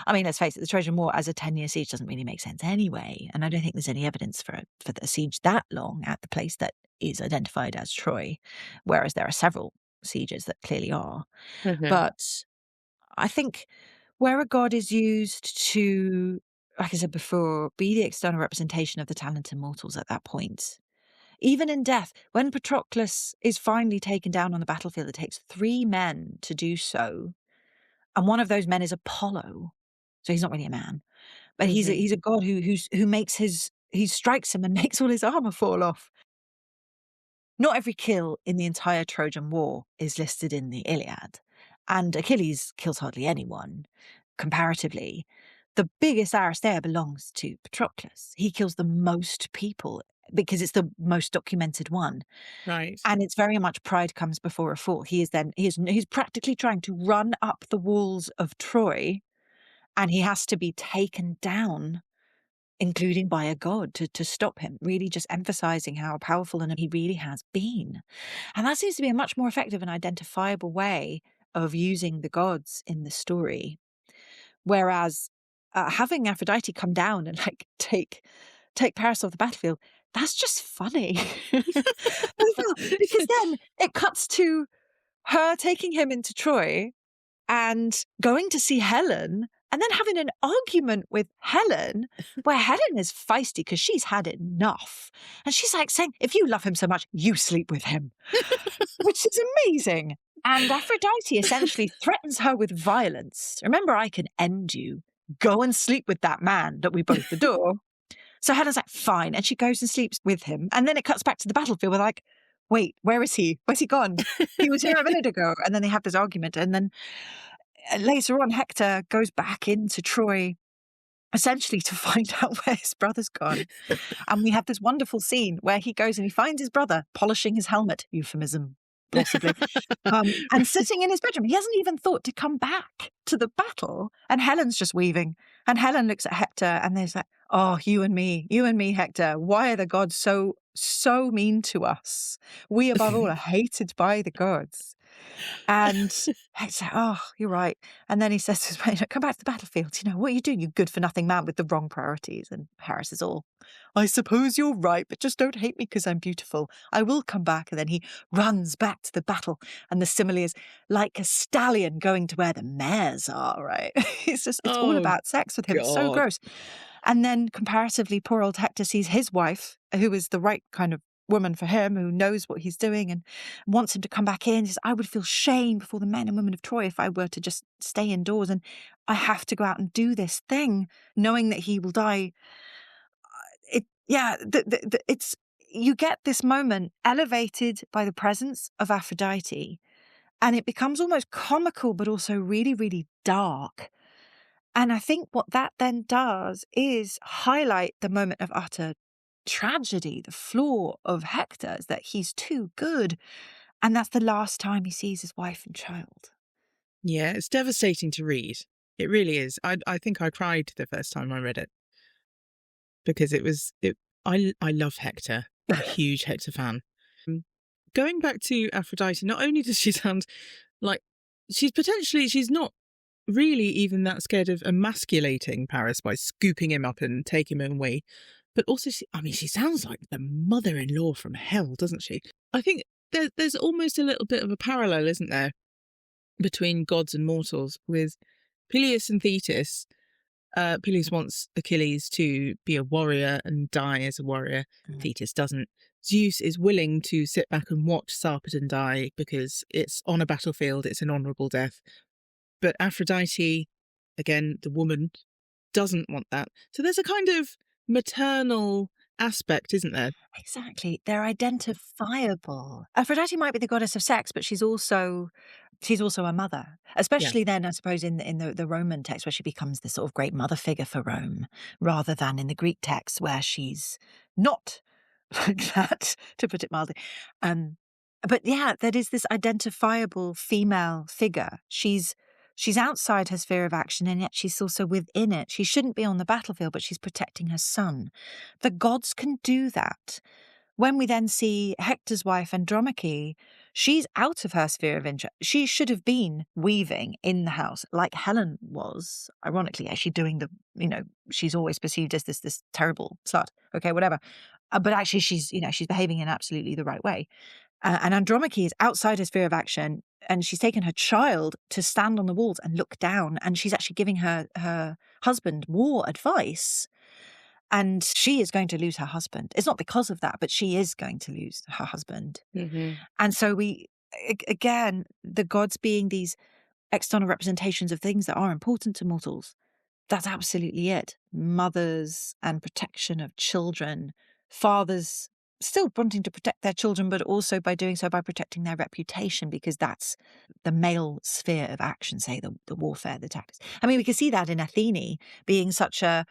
I mean, let's face it, the Trojan War as a 10-year siege doesn't really make sense anyway, and I don't think there's any evidence for the siege that long at the place that is identified as Troy, whereas there are several sieges that clearly are. But I think where a god is used to, like I said before, be the external representation of the talented mortals at that point. Even in death, when Patroclus is finally taken down on the battlefield, it takes 3 men to do so. And one of those men is Apollo. So he's not really a man. But he's a god who makes he strikes him and makes all his armour fall off. Not every kill in the entire Trojan War is listed in the Iliad. And Achilles kills hardly anyone, comparatively. The biggest Aristeia belongs to Patroclus. He kills the most people because it's the most documented one. Right. And it's very much pride comes before a fall. He's practically trying to run up the walls of Troy, and he has to be taken down, including by a god, to stop him, really just emphasizing how powerful he really has been. And that seems to be a much more effective and identifiable way of using the gods in the story. Whereas having Aphrodite come down and like take Paris off the battlefield, that's just funny. Because then it cuts to her taking him into Troy and going to see Helen and then having an argument with Helen, where Helen is feisty because she's had enough. And she's like saying, if you love him so much, you sleep with him, which is amazing. And Aphrodite essentially threatens her with violence. Remember, I can end you. Go and sleep with that man that we both adore. So Helen's like, fine. And she goes and sleeps with him. And then it cuts back to the battlefield. We're like, wait, where is he? Where's he gone? He was here a minute ago. And then they have this argument. And then later on, Hector goes back into Troy, essentially to find out where his brother's gone. And we have this wonderful scene where he goes and he finds his brother polishing his helmet, euphemism, possibly, and sitting in his bedroom. He hasn't even thought to come back to the battle. And Helen's just weaving. And Helen looks at Hector and there's like, oh, you and me, Hector. Why are the gods so mean to us? We, above all, are hated by the gods. And Hector's like, oh, you're right. And then he says to his mate, come back to the battlefield. What are you doing, you good-for-nothing man with the wrong priorities? And Paris is all, I suppose you're right, but just don't hate me because I'm beautiful. I will come back. And then he runs back to the battle. And the simile is like a stallion going to where the mares are, right? It's all about sex with him. God. It's so gross. And then comparatively, poor old Hector sees his wife, who is the right kind of woman for him, who knows what he's doing and wants him to come back in. He says, I would feel shame before the men and women of Troy if I were to just stay indoors, and I have to go out and do this thing, knowing that he will die. It's you get this moment elevated by the presence of Aphrodite, and it becomes almost comical, but also really, really dark. And I think what that then does is highlight the moment of utter tragedy. The flaw of Hector is that he's too good. And that's the last time he sees his wife and child. Yeah, it's devastating to read. It really is. I think I cried the first time I read it. Because I love Hector. I'm a huge Hector fan. Going back to Aphrodite, not only does she sound like she's not really even that scared of emasculating Paris by scooping him up and taking him away, but also she sounds like the mother-in-law from hell, doesn't she? I think there's almost a little bit of a parallel, isn't there, between gods and mortals with Peleus and Thetis. Peleus wants Achilles to be a warrior and die as a warrior. Thetis doesn't. Zeus is willing to sit back and watch Sarpedon die because it's on a battlefield, it's an honourable death. But Aphrodite, again, the woman, doesn't want that. So there's a kind of maternal aspect, isn't there? Exactly. They're identifiable. Aphrodite might be the goddess of sex, but she's also a mother, especially then, I suppose, in the Roman text, where she becomes this sort of great mother figure for Rome, rather than in the Greek text, where she's not like that, to put it mildly. But yeah, there is this identifiable female figure. She's outside her sphere of action, and yet she's also within it. She shouldn't be on the battlefield, but she's protecting her son. The gods can do that. When we then see Hector's wife, Andromache, she's out of her sphere of interest. She should have been weaving in the house like Helen was, ironically, actually doing she's always perceived as this terrible slut. Okay, whatever. But actually she's behaving in absolutely the right way. And Andromache is outside her sphere of action, and she's taken her child to stand on the walls and look down, and she's actually giving her husband war advice. And she is going to lose her husband. It's not because of that, but she is going to lose her husband. Mm-hmm. And so again, the gods being these external representations of things that are important to mortals, that's absolutely it. Mothers and protection of children, fathers still wanting to protect their children, but also by doing so by protecting their reputation, because that's the male sphere of action, say the warfare, the tactics. I mean, we can see that in Athene being such a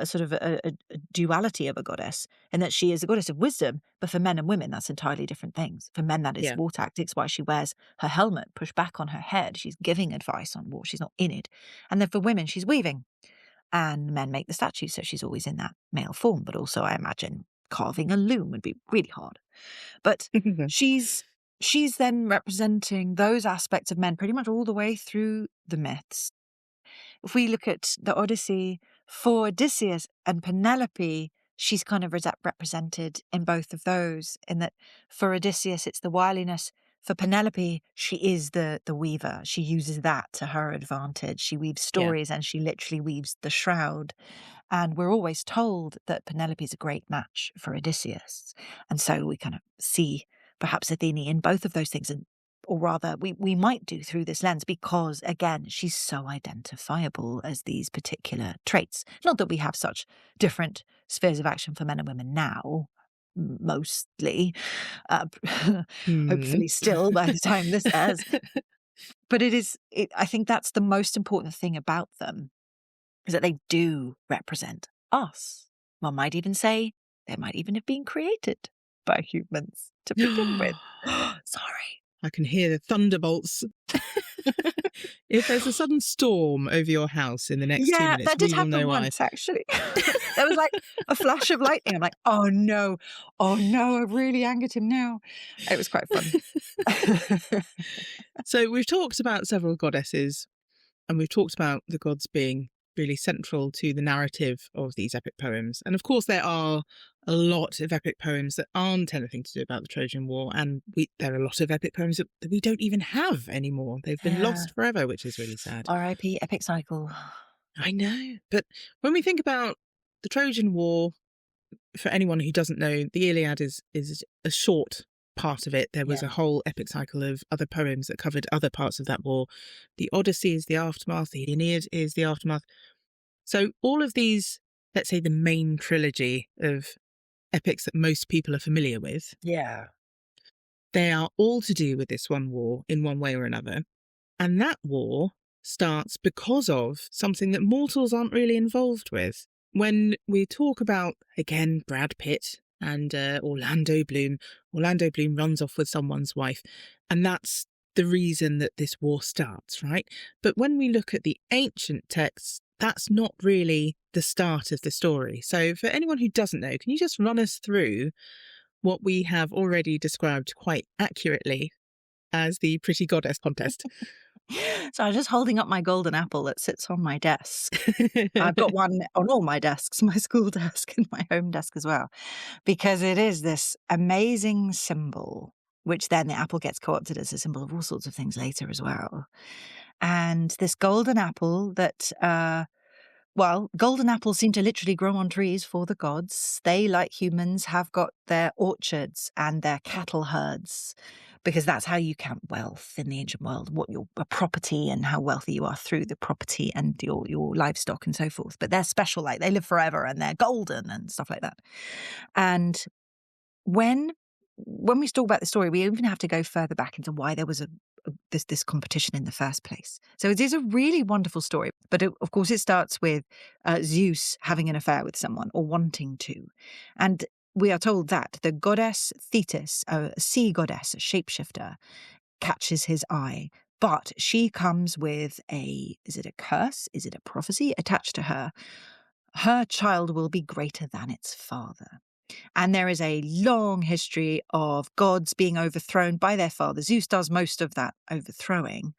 sort of a duality of a goddess, in that she is a goddess of wisdom, but for men and women, that's entirely different things. For men, that is war tactics, why she wears her helmet pushed back on her head. She's giving advice on war. She's not in it. And then for women, she's weaving. And men make the statues, so she's always in that male form. But also, I imagine, carving a loom would be really hard. But she's then representing those aspects of men pretty much all the way through the myths. If we look at the Odyssey, for Odysseus and Penelope, she's kind of represented in both of those, in that for Odysseus, it's the wiliness for Penelope, she is the weaver. She uses that to her advantage. She weaves stories and she literally weaves the shroud. And we're always told that Penelope is a great match for Odysseus. And so we kind of see perhaps Athene in both of those things, or rather we might do through this lens, because again, she's so identifiable as these particular traits. Not that we have such different spheres of action for men and women now, mostly, hopefully still by the time this airs. But I think that's the most important thing about them, is that they do represent us. One might even say they might even have been created by humans to begin with. Sorry. I can hear the thunderbolts. If there's a sudden storm over your house in the next 2 minutes, that did we will happen know why. once, actually. There was like a flash of lightning. I'm like, oh no, I've really angered him now. It was quite fun. So we've talked about several goddesses, and we've talked about the gods being really central to the narrative of these epic poems. And of course, there are a lot of epic poems that aren't anything to do about the Trojan War, and there are a lot of epic poems that we don't even have anymore. They've been lost forever, which is really sad. R.I.P. Epic Cycle. I know. But when we think about the Trojan War, for anyone who doesn't know, the Iliad is a short part of it. There was a whole epic cycle of other poems that covered other parts of that war. The Odyssey is the aftermath. The Aeneid is the aftermath. So all of these, let's say the main trilogy of epics that most people are familiar with, they are all to do with this one war in one way or another. And that war starts because of something that mortals aren't really involved with. When we talk about, again, Brad Pitt and Orlando Bloom runs off with someone's wife, and that's the reason that this war starts, right? But when we look at the ancient texts, that's not really the start of the story. So for anyone who doesn't know, can you just run us through what we have already described quite accurately as the Pretty Goddess contest? So I'm just holding up my golden apple that sits on my desk. I've got one on all my desks, my school desk and my home desk as well, because it is this amazing symbol, which then the apple gets co-opted as a symbol of all sorts of things later as well. And this golden apple that, golden apples seem to literally grow on trees for the gods. They, like humans, have got their orchards and their cattle herds, because that's how you count wealth in the ancient world, what your property and how wealthy you are through the property and your livestock and so forth. But they're special, like they live forever and they're golden and stuff like that. And when we talk about the story, we even have to go further back into why there was this competition in the first place. So it is a really wonderful story, but of course it starts with Zeus having an affair with someone or wanting to. And we are told that the goddess Thetis, a sea goddess, a shapeshifter, catches his eye, but she comes with is it a curse? Is it a prophecy attached to her? Her child will be greater than its father. And there is a long history of gods being overthrown by their father. Zeus does most of that overthrowing,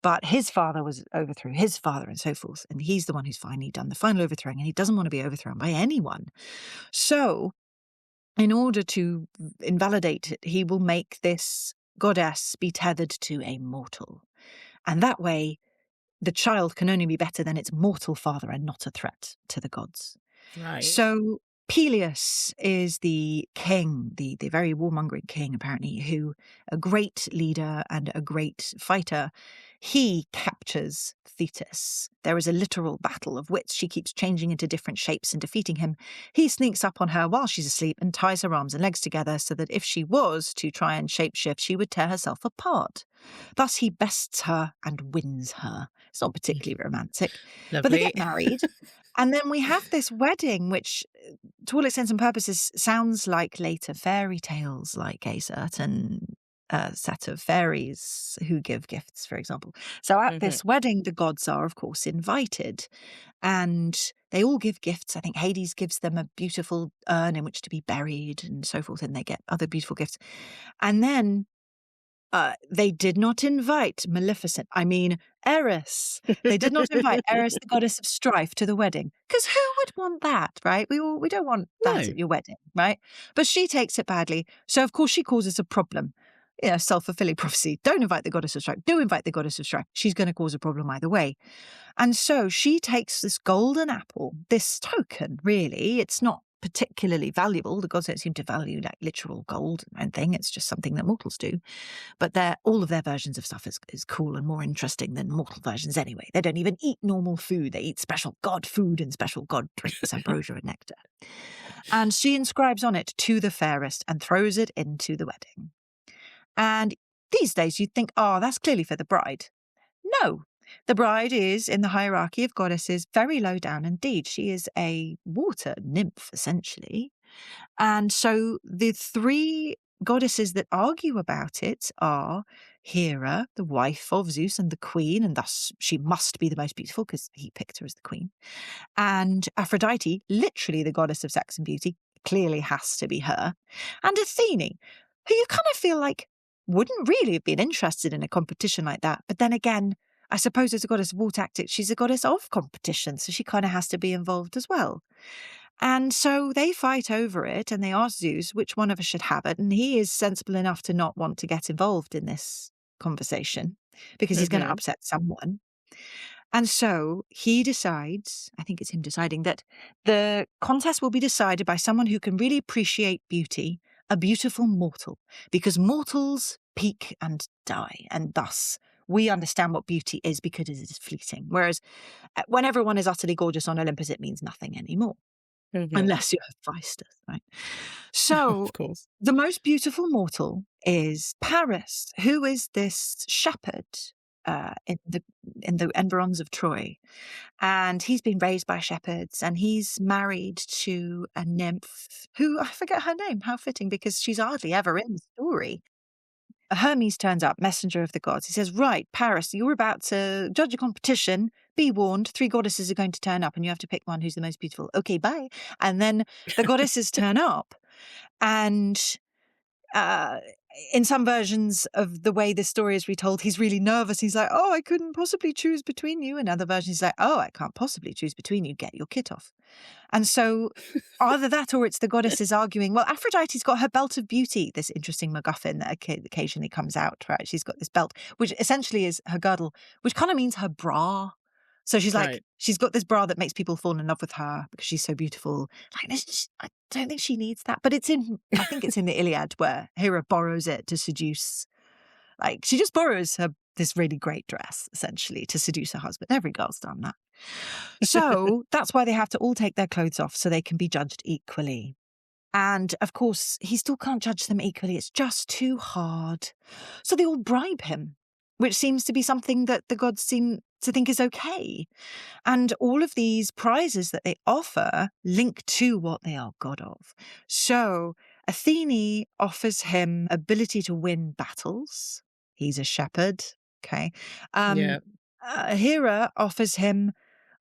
but his father overthrew his father and so forth. And he's the one who's finally done the final overthrowing, and he doesn't want to be overthrown by anyone. So in order to invalidate it, he will make this goddess be tethered to a mortal. And that way, the child can only be better than its mortal father and not a threat to the gods. Right. So Peleus is the king, the very warmongering king, apparently, who, a great leader and a great fighter, he captures Thetis. There is a literal battle of wits. She keeps changing into different shapes and defeating him. He sneaks up on her while she's asleep and ties her arms and legs together so that if she was to try and shapeshift, she would tear herself apart. Thus he bests her and wins her. It's not particularly romantic, Lovely. But they get married. And then we have this wedding, which, to all intents and purposes, sounds like later fairy tales, like a certain set of fairies who give gifts, for example. So at this wedding, the gods are, of course, invited, and they all give gifts. I think Hades gives them a beautiful urn in which to be buried and so forth, and they get other beautiful gifts. And then they did not invite Eris. They did not invite Eris, the goddess of strife, to the wedding. Because who would want that, right? We don't want that at your wedding, right? But she takes it badly. So, of course, she causes a problem. self-fulfilling prophecy. Don't invite the goddess of strife. Do invite the goddess of strife. She's going to cause a problem either way. And so she takes this golden apple, this token, really. It's not particularly valuable. The gods don't seem to value like literal gold and thing. It's just something that mortals do. But all of their versions of stuff is cool and more interesting than mortal versions anyway. They don't even eat normal food. They eat special god food and special god drinks, ambrosia and nectar. And she inscribes on it, "To the fairest," and throws it into the wedding. And these days you'd think, oh, that's clearly for the bride. No. The bride is, in the hierarchy of goddesses, very low down indeed. She is a water nymph, essentially. And so the three goddesses that argue about it are Hera, the wife of Zeus and the queen, and thus she must be the most beautiful because he picked her as the queen. And Aphrodite, literally the goddess of sex and beauty, clearly has to be her. And Athene, who you kind of feel like wouldn't really have been interested in a competition like that. But then again, I suppose as a goddess of war tactics, she's a goddess of competition, so she kind of has to be involved as well. And so they fight over it, and they ask Zeus which one of us should have it, and he is sensible enough to not want to get involved in this conversation because he's going to upset someone. And so he decides, I think it's him deciding, that the contest will be decided by someone who can really appreciate beauty, a beautiful mortal, because mortals peak and die, and thus we understand what beauty is because it is fleeting. Whereas when everyone is utterly gorgeous on Olympus, it means nothing anymore. Unless you have Phaistos, right? So of course, the most beautiful mortal is Paris, who is this shepherd in the environs of Troy. And he's been raised by shepherds, and he's married to a nymph who, I forget her name, how fitting, because she's hardly ever in the story. Hermes turns up, messenger of the gods. He says, right, Paris, you're about to judge a competition. Be warned, 3 goddesses are going to turn up and you have to pick one who's the most beautiful. Okay, bye. And then the goddesses turn up. And in some versions of the way this story is retold, he's really nervous. He's like, oh, I couldn't possibly choose between you. In other versions, he's like, oh, I can't possibly choose between you. Get your kit off. And so either that or it's the goddesses arguing, well, Aphrodite's got her belt of beauty, this interesting MacGuffin that occasionally comes out, right? She's got this belt, which essentially is her girdle, which kind of means her bra. So she's like, she's got this bra that makes people fall in love with her because she's so beautiful. Like, I don't think she needs that. But I think it's in the Iliad where Hera borrows it to seduce. Like, she just borrows this really great dress, essentially, to seduce her husband. Every girl's done that. So that's why they have to all take their clothes off so they can be judged equally. And of course, he still can't judge them equally. It's just too hard. So they all bribe him, which seems to be something that the gods seem to think is okay. And all of these prizes that they offer link to what they are god of. So Athene offers him ability to win battles. He's a shepherd. Okay. Hera offers him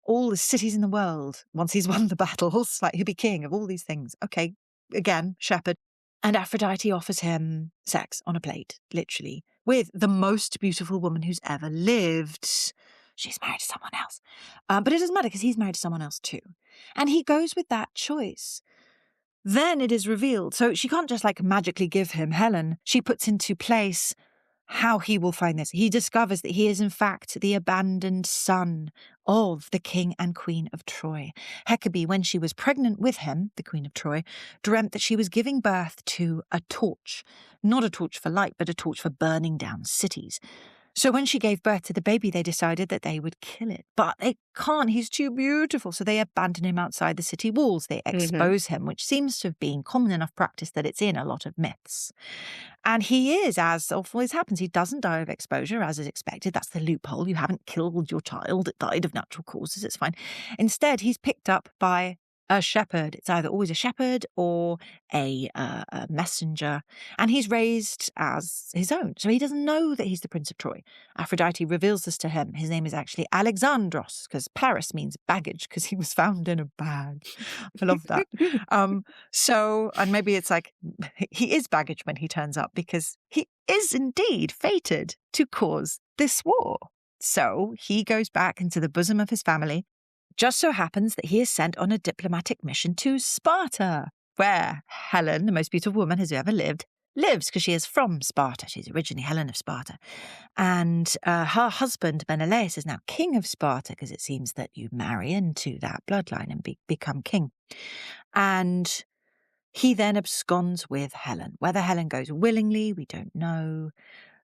all the cities in the world once he's won the battles. Like, he'll be king of all these things. Okay. Again, shepherd. And Aphrodite offers him sex on a plate, literally, with the most beautiful woman who's ever lived. She's married to someone else. But it doesn't matter because he's married to someone else too. And he goes with that choice. Then it is revealed. So she can't just like magically give him Helen. She puts into place how he will find this. He discovers that he is in fact the abandoned son of the king and queen of Troy. Hecate, when she was pregnant with him, the queen of Troy, dreamt that she was giving birth to a torch. Not a torch for light, but a torch for burning down cities. So when she gave birth to the baby, they decided that they would kill it. But they can't. He's too beautiful. So they abandon him outside the city walls. They expose him, which seems to have been common enough practice that it's in a lot of myths. And he is, as always happens, he doesn't die of exposure, as is expected. That's the loophole. You haven't killed your child. It died of natural causes. It's fine. Instead, he's picked up by a shepherd. It's either always a shepherd or a messenger, and he's raised as his own. So he doesn't know that he's the Prince of Troy. Aphrodite reveals this to him. His name is actually Alexandros, because Paris means baggage, because he was found in a bag. I love that. And maybe it's like he is baggage when he turns up, because he is indeed fated to cause this war. So he goes back into the bosom of his family. Just so happens that he is sent on a diplomatic mission to Sparta, where Helen, the most beautiful woman who's ever lived, lives, because she is from Sparta. She's originally Helen of Sparta. And her husband, Menelaus, is now king of Sparta, because it seems that you marry into that bloodline and become king. And he then absconds with Helen. Whether Helen goes willingly, we don't know.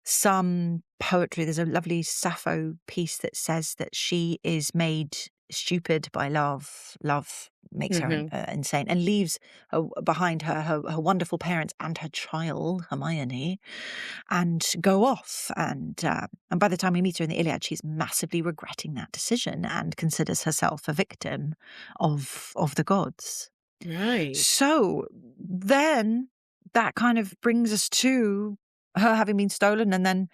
Some poetry, there's a lovely Sappho piece that says that she is made stupid by love. Love makes her insane, and leaves behind her wonderful parents and her child, Hermione, and go off. And by the time we meet her in the Iliad, she's massively regretting that decision and considers herself a victim of the gods. Right. So then that kind of brings us to her having been stolen, and then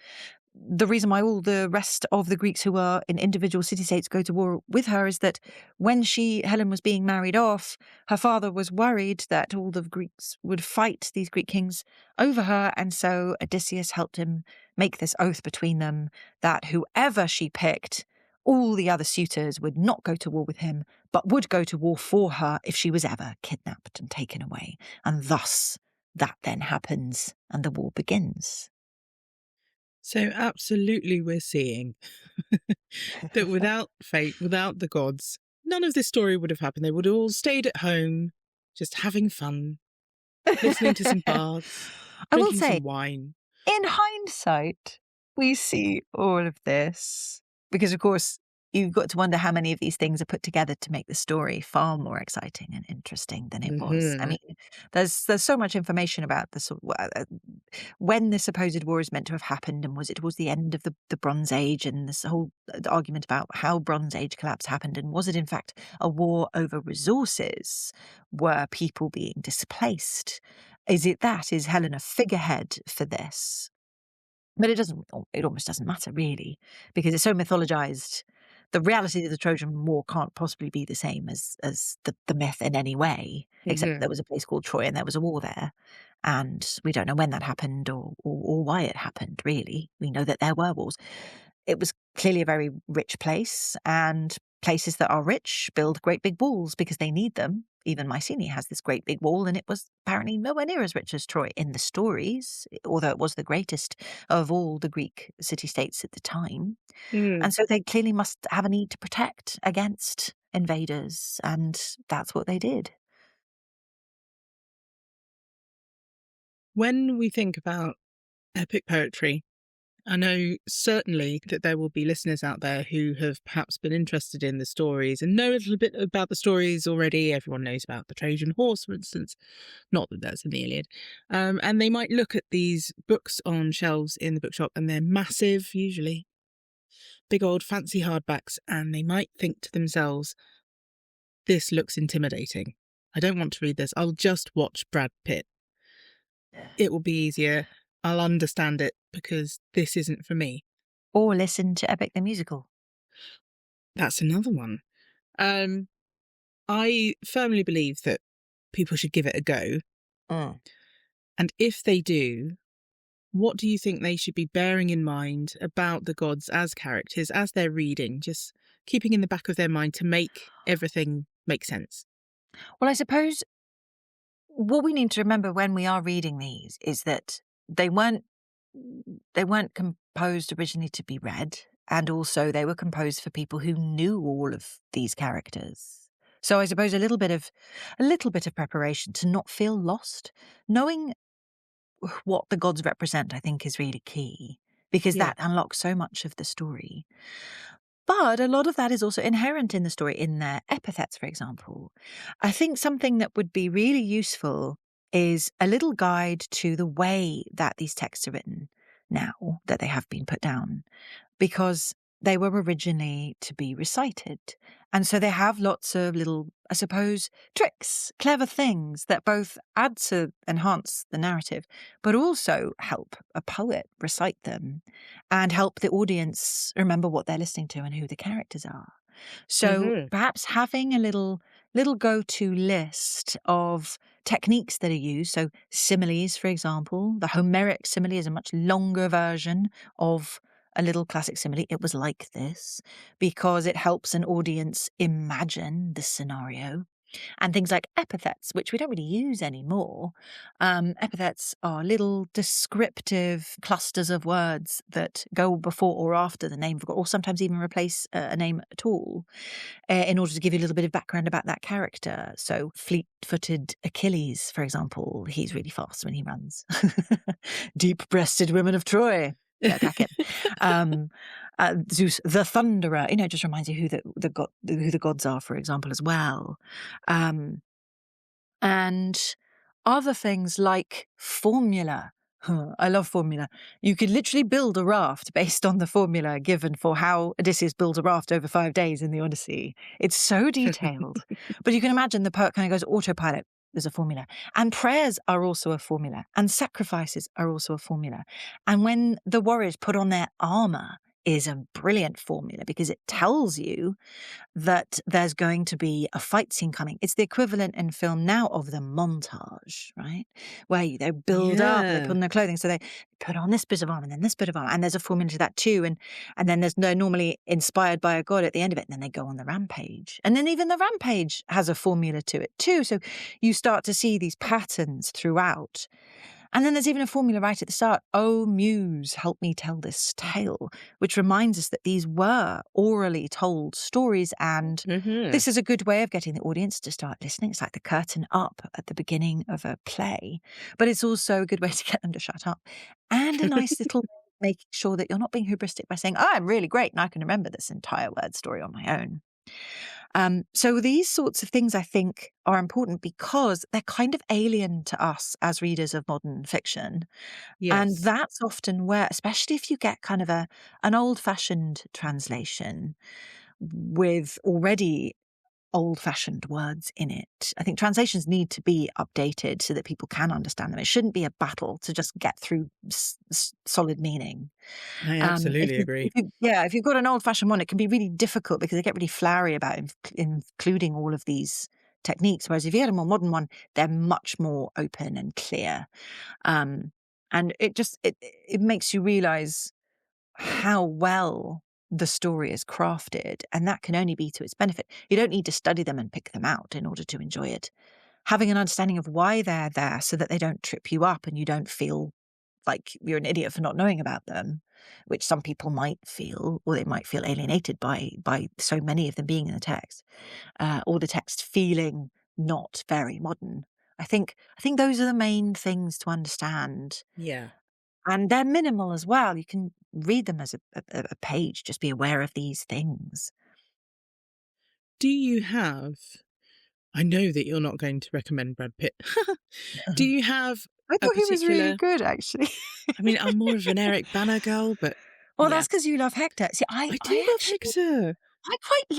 the reason why all the rest of the Greeks who were in individual city-states go to war with her is that when Helen was being married off, her father was worried that all the Greeks would fight these Greek kings over her, and so Odysseus helped him make this oath between them that whoever she picked, all the other suitors would not go to war with him, but would go to war for her if she was ever kidnapped and taken away. And thus that then happens and the war begins. So absolutely we're seeing that without fate, without the gods, none of this story would have happened. They would have all stayed at home, just having fun, listening to some bards, drinking some wine. In hindsight, we see all of this because, of course, you've got to wonder how many of these things are put together to make the story far more exciting and interesting than it was. I mean, there's so much information about the sort of, when the supposed war is meant to have happened, and was it towards the end of the Bronze Age, and this whole argument about how Bronze Age collapse happened, and was it in fact a war over resources? Were people being displaced? Is Helen a figurehead for this? But it almost doesn't matter really, because it's so mythologized. The reality of the Trojan War can't possibly be the same as the myth in any way, except there was a place called Troy and there was a war there. And we don't know when that happened or why it happened, really. We know that there were wars. It was clearly a very rich place, and places that are rich build great big walls because they need them. Even Mycenae has this great big wall, and it was apparently nowhere near as rich as Troy in the stories, although it was the greatest of all the Greek city-states at the time. And so they clearly must have a need to protect against invaders, and that's what they did. When we think about epic poetry, I know certainly that there will be listeners out there who have perhaps been interested in the stories and know a little bit about the stories already. Everyone knows about the Trojan Horse, for instance. Not that that's in the Iliad. And they might look at these books on shelves in the bookshop, and they're massive, usually. Big old fancy hardbacks, and they might think to themselves, this looks intimidating. I don't want to read this. I'll just watch Brad Pitt. It will be easier. I'll understand it because this isn't for me. Or listen to Epic the Musical. That's another one. I firmly believe that people should give it a go. And if they do, what do you think they should be bearing in mind about the gods as characters, as they're reading, just keeping in the back of their mind to make everything make sense? Well, I suppose what we need to remember when we are reading these is that they weren't composed originally to be read, and also they were composed for people who knew all of these characters. So I suppose a little bit of preparation to not feel lost. Knowing what the gods represent, I think, is really key, because that unlocks so much of the story. But a lot of that is also inherent in the story, in their epithets, for example. I think something that would be really useful is a little guide to the way that these texts are written now, that they have been put down, because they were originally to be recited. And so they have lots of little, I suppose, tricks, clever things that both add to enhance the narrative, but also help a poet recite them and help the audience remember what they're listening to and who the characters are. So perhaps having a little go-to list of techniques that are used. So similes, for example, the Homeric simile is a much longer version of a little classic simile. It was like this because it helps an audience imagine the scenario. And things like epithets, which we don't really use anymore. Epithets are little descriptive clusters of words that go before or after the name of a god, or sometimes even replace a name at all, in order to give you a little bit of background about that character. So fleet-footed Achilles, for example, he's really fast when he runs. Deep-breasted women of Troy. Yeah, attack it. Zeus, the Thunderer, it just reminds you who the gods are, for example, as well. And other things like formula. I love formula. You could literally build a raft based on the formula given for how Odysseus builds a raft over 5 days in the Odyssey. It's so detailed. But you can imagine the poet kind of goes autopilot. There's a formula. And prayers are also a formula. And sacrifices are also a formula. And when the warriors put on their armor is a brilliant formula because it tells you that there's going to be a fight scene coming. It's the equivalent in film now of the montage, right? Where they build up, they put on their clothing. So they put on this bit of armor and then this bit of armor. And there's a formula to that too. And then they're normally inspired by a god at the end of it. And then they go on the rampage. And then even the rampage has a formula to it too. So you start to see these patterns throughout. And then there's even a formula right at the start. Oh, muse, help me tell this tale, which reminds us that these were orally told stories. And this is a good way of getting the audience to start listening. It's like the curtain up at the beginning of a play. But it's also a good way to get them to shut up. And a nice little making sure that you're not being hubristic by saying, oh, I'm really great and I can remember this entire word story on my own. So these sorts of things, I think, are important because they're kind of alien to us as readers of modern fiction. Yes. And that's often where, especially if you get kind of an old-fashioned translation with already old-fashioned words in it. I think translations need to be updated so that people can understand them. It shouldn't be a battle to just get through solid meaning. I absolutely agree. If you've got an old-fashioned one, it can be really difficult because they get really flowery about including all of these techniques. Whereas if you get a more modern one, they're much more open and clear. And it makes you realize how well the story is crafted, and that can only be to its benefit. You don't need to study them and pick them out in order to enjoy it. Having an understanding of why they're there so that they don't trip you up and you don't feel like you're an idiot for not knowing about them, which some people might feel, or they might feel alienated by so many of them being in the text, or the text feeling not very modern. I think those are the main things to understand. Yeah. And they're minimal as well. You can read them as a page, just be aware of these things. Do you have, I know that you're not going to recommend Brad Pitt. Do you have I thought he was really good, actually. I mean, I'm more of an Eric Bana girl, but... Well, that's because you love Hector. See, I do love Hector. I quite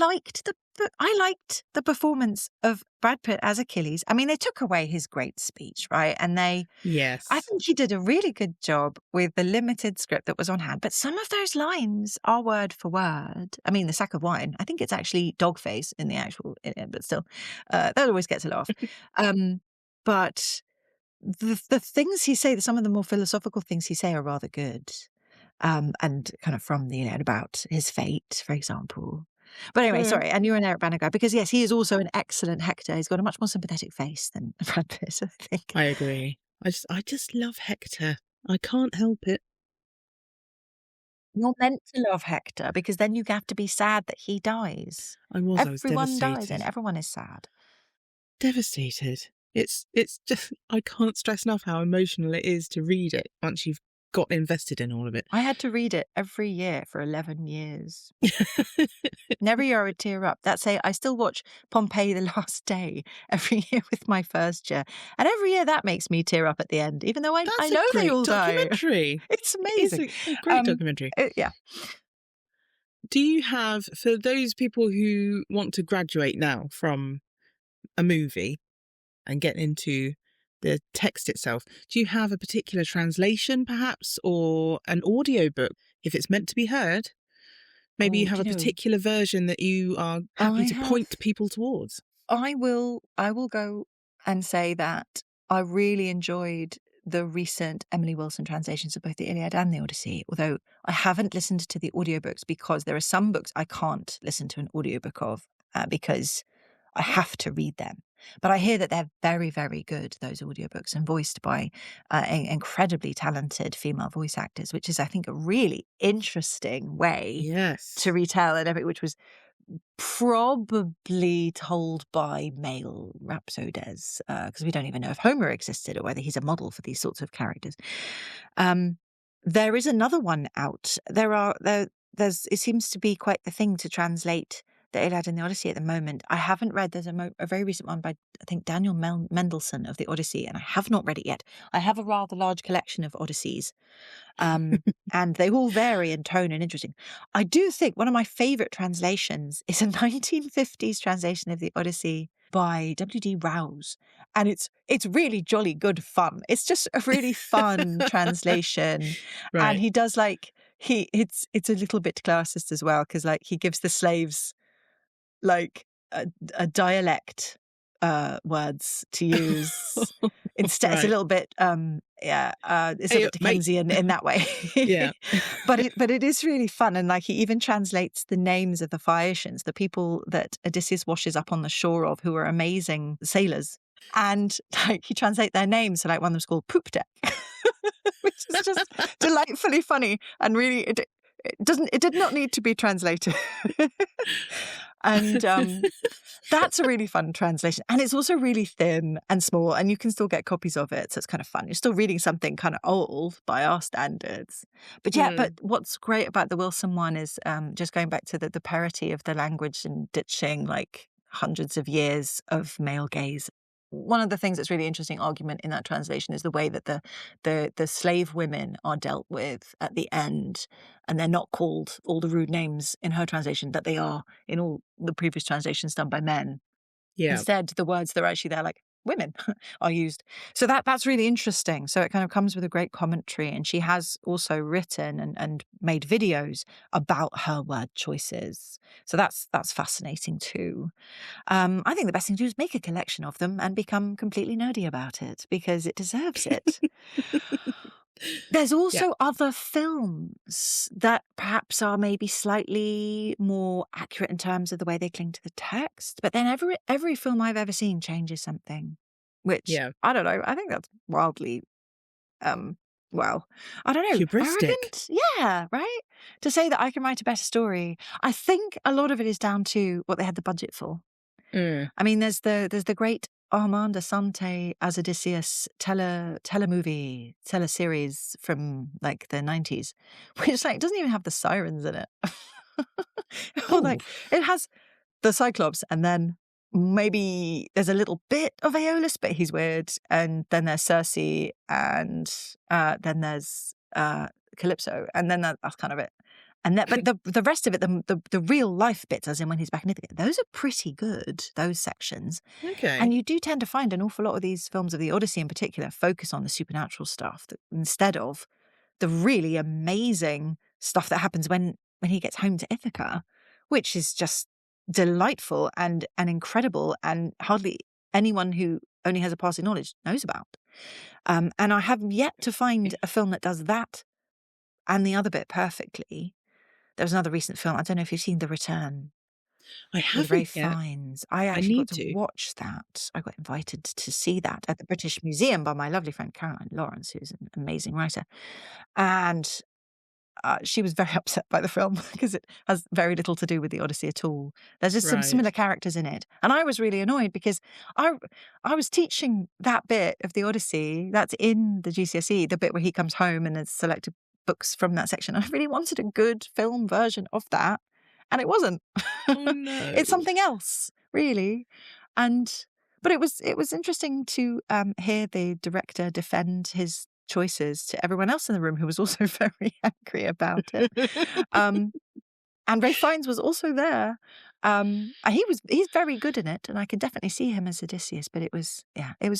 liked the performance of Brad Pitt as Achilles. I mean, they took away his great speech, right? And Yes. I think he did a really good job with the limited script that was on hand. But some of those lines are word for word. I mean, the sack of wine, I think it's actually dog face in the actual, but still, that always gets a laugh. But the things he say, some of the more philosophical things he say are rather good. And kind of from the Iliad about his fate, for example. But anyway, sorry, and you're an Eric Bana guy because yes, he is also an excellent Hector. He's got a much more sympathetic face than Brad Pitt, I think. I agree. I just love Hector. I can't help it. You're meant to love Hector because then you have to be sad that he dies. Everyone dies and everyone is sad. Devastated. It's just, I can't stress enough how emotional it is to read it once you've got invested in all of it. I had to read it every year for 11 years. And every year I would tear up. I still watch Pompeii the Last Day every year with my first year. And every year that makes me tear up at the end, even though I know they all die. It's amazing. It's a great documentary. Yeah. Do you have, for those people who want to graduate now from a movie and get into the text itself, do you have a particular translation perhaps, or an audiobook if it's meant to be heard? Maybe you have a particular version that you are happy to point people towards. I will go and say that I really enjoyed the recent Emily Wilson translations of both the Iliad and the Odyssey, although I haven't listened to the audiobooks because there are some books I can't listen to an audiobook of because I have to read them. But I hear that they're very, very good, those audiobooks, and voiced by incredibly talented female voice actors, which is, I think, a really interesting way Yes. to retell an epic, which was probably told by male rhapsodes, because we don't even know if Homer existed or whether he's a model for these sorts of characters. There is another one out. There's it seems to be quite the thing to translate the Iliad and the Odyssey at the moment. I haven't read. There's a very recent one by, I think, Daniel Mendelsohn of the Odyssey, and I have not read it yet. I have a rather large collection of Odysseys, and they all vary in tone and interesting. I do think one of my favourite translations is a 1950s translation of the Odyssey by W.D. Rouse, and it's really jolly good fun. It's just a really fun translation, Right. and he does it's a little bit classist as well, because he gives the slaves a dialect words to use instead. Right. It's a little bit it's a bit Dickensian in that way. Yeah. but it is really fun, and he even translates the names of the Phaeacians, the people that Odysseus washes up on the shore of, who are amazing sailors, and he translates their names. So one of them's called Poop Deck, which is just delightfully funny, and really it did not need to be translated. And that's a really fun translation. And it's also really thin and small, and you can still get copies of it. So it's kind of fun. You're still reading something kind of old by our standards. But but what's great about the Wilson one is just going back to the parity of the language and ditching hundreds of years of male gaze. One of the things that's really interesting argument in that translation is the way that the slave women are dealt with at the end, and they're not called all the rude names in her translation that they are in all the previous translations done by men. Yeah. Instead, the words that are actually there, women, are used. So that's really interesting. So it kind of comes with a great commentary, and she has also written and made videos about her word choices. So that's fascinating too. I think the best thing to do is make a collection of them and become completely nerdy about it, because it deserves it. There's also other films that perhaps are maybe slightly more accurate in terms of the way they cling to the text, but then every film I've ever seen changes something, which I don't know. I think that's wildly, I don't know, hubristic. Arrogant? Yeah, right? To say that I can write a better story. I think a lot of it is down to what they had the budget for. I mean, there's the great Armand Assante as Odysseus teleseries from the 90s, which doesn't even have the sirens in it. It has the Cyclops, and then maybe there's a little bit of Aeolus, but he's weird, and then there's Circe, and then there's Calypso, and then that's kind of it. And but the rest of it, the real life bits, as in when he's back in Ithaca, those are pretty good, those sections. Okay. And you do tend to find an awful lot of these films of the Odyssey in particular focus on the supernatural stuff instead of the really amazing stuff that happens when he gets home to Ithaca, which is just delightful and incredible, and hardly anyone who only has a passing knowledge knows about. And I have yet to find a film that does that and the other bit perfectly. There was another recent film. I don't know if you've seen The Return. I haven't Ray yet. Fiennes. I actually got to watch that. I got invited to see that at the British Museum by my lovely friend Caroline Lawrence, who's an amazing writer. And she was very upset by the film because it has very little to do with the Odyssey at all. There's just some similar characters in it. And I was really annoyed because I was teaching that bit of the Odyssey that's in the GCSE, the bit where he comes home and there's selected books from that section. I really wanted a good film version of that, and it wasn't. Oh, no. It's something else, really. But it was interesting to hear the director defend his choices to everyone else in the room, who was also very angry about it. And Ray Fiennes was also there. And he's very good in it, and I could definitely see him as Odysseus. But it's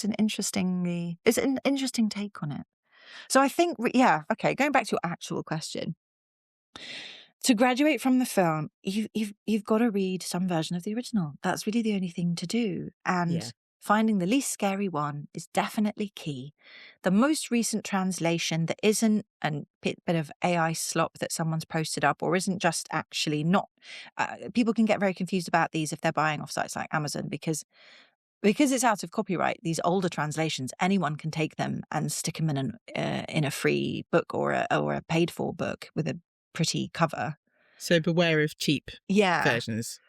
an interesting take on it. So I think, okay, going back to your actual question. To graduate from the film, you've got to read some version of the original. That's really the only thing to do. And finding the least scary one is definitely key. The most recent translation that isn't a bit of AI slop that someone's posted up or isn't just actually not. People can get very confused about these if they're buying off sites like Amazon because it's out of copyright. These older translations, anyone can take them and stick them in a free book or a paid for book with a pretty cover. So beware of cheap versions.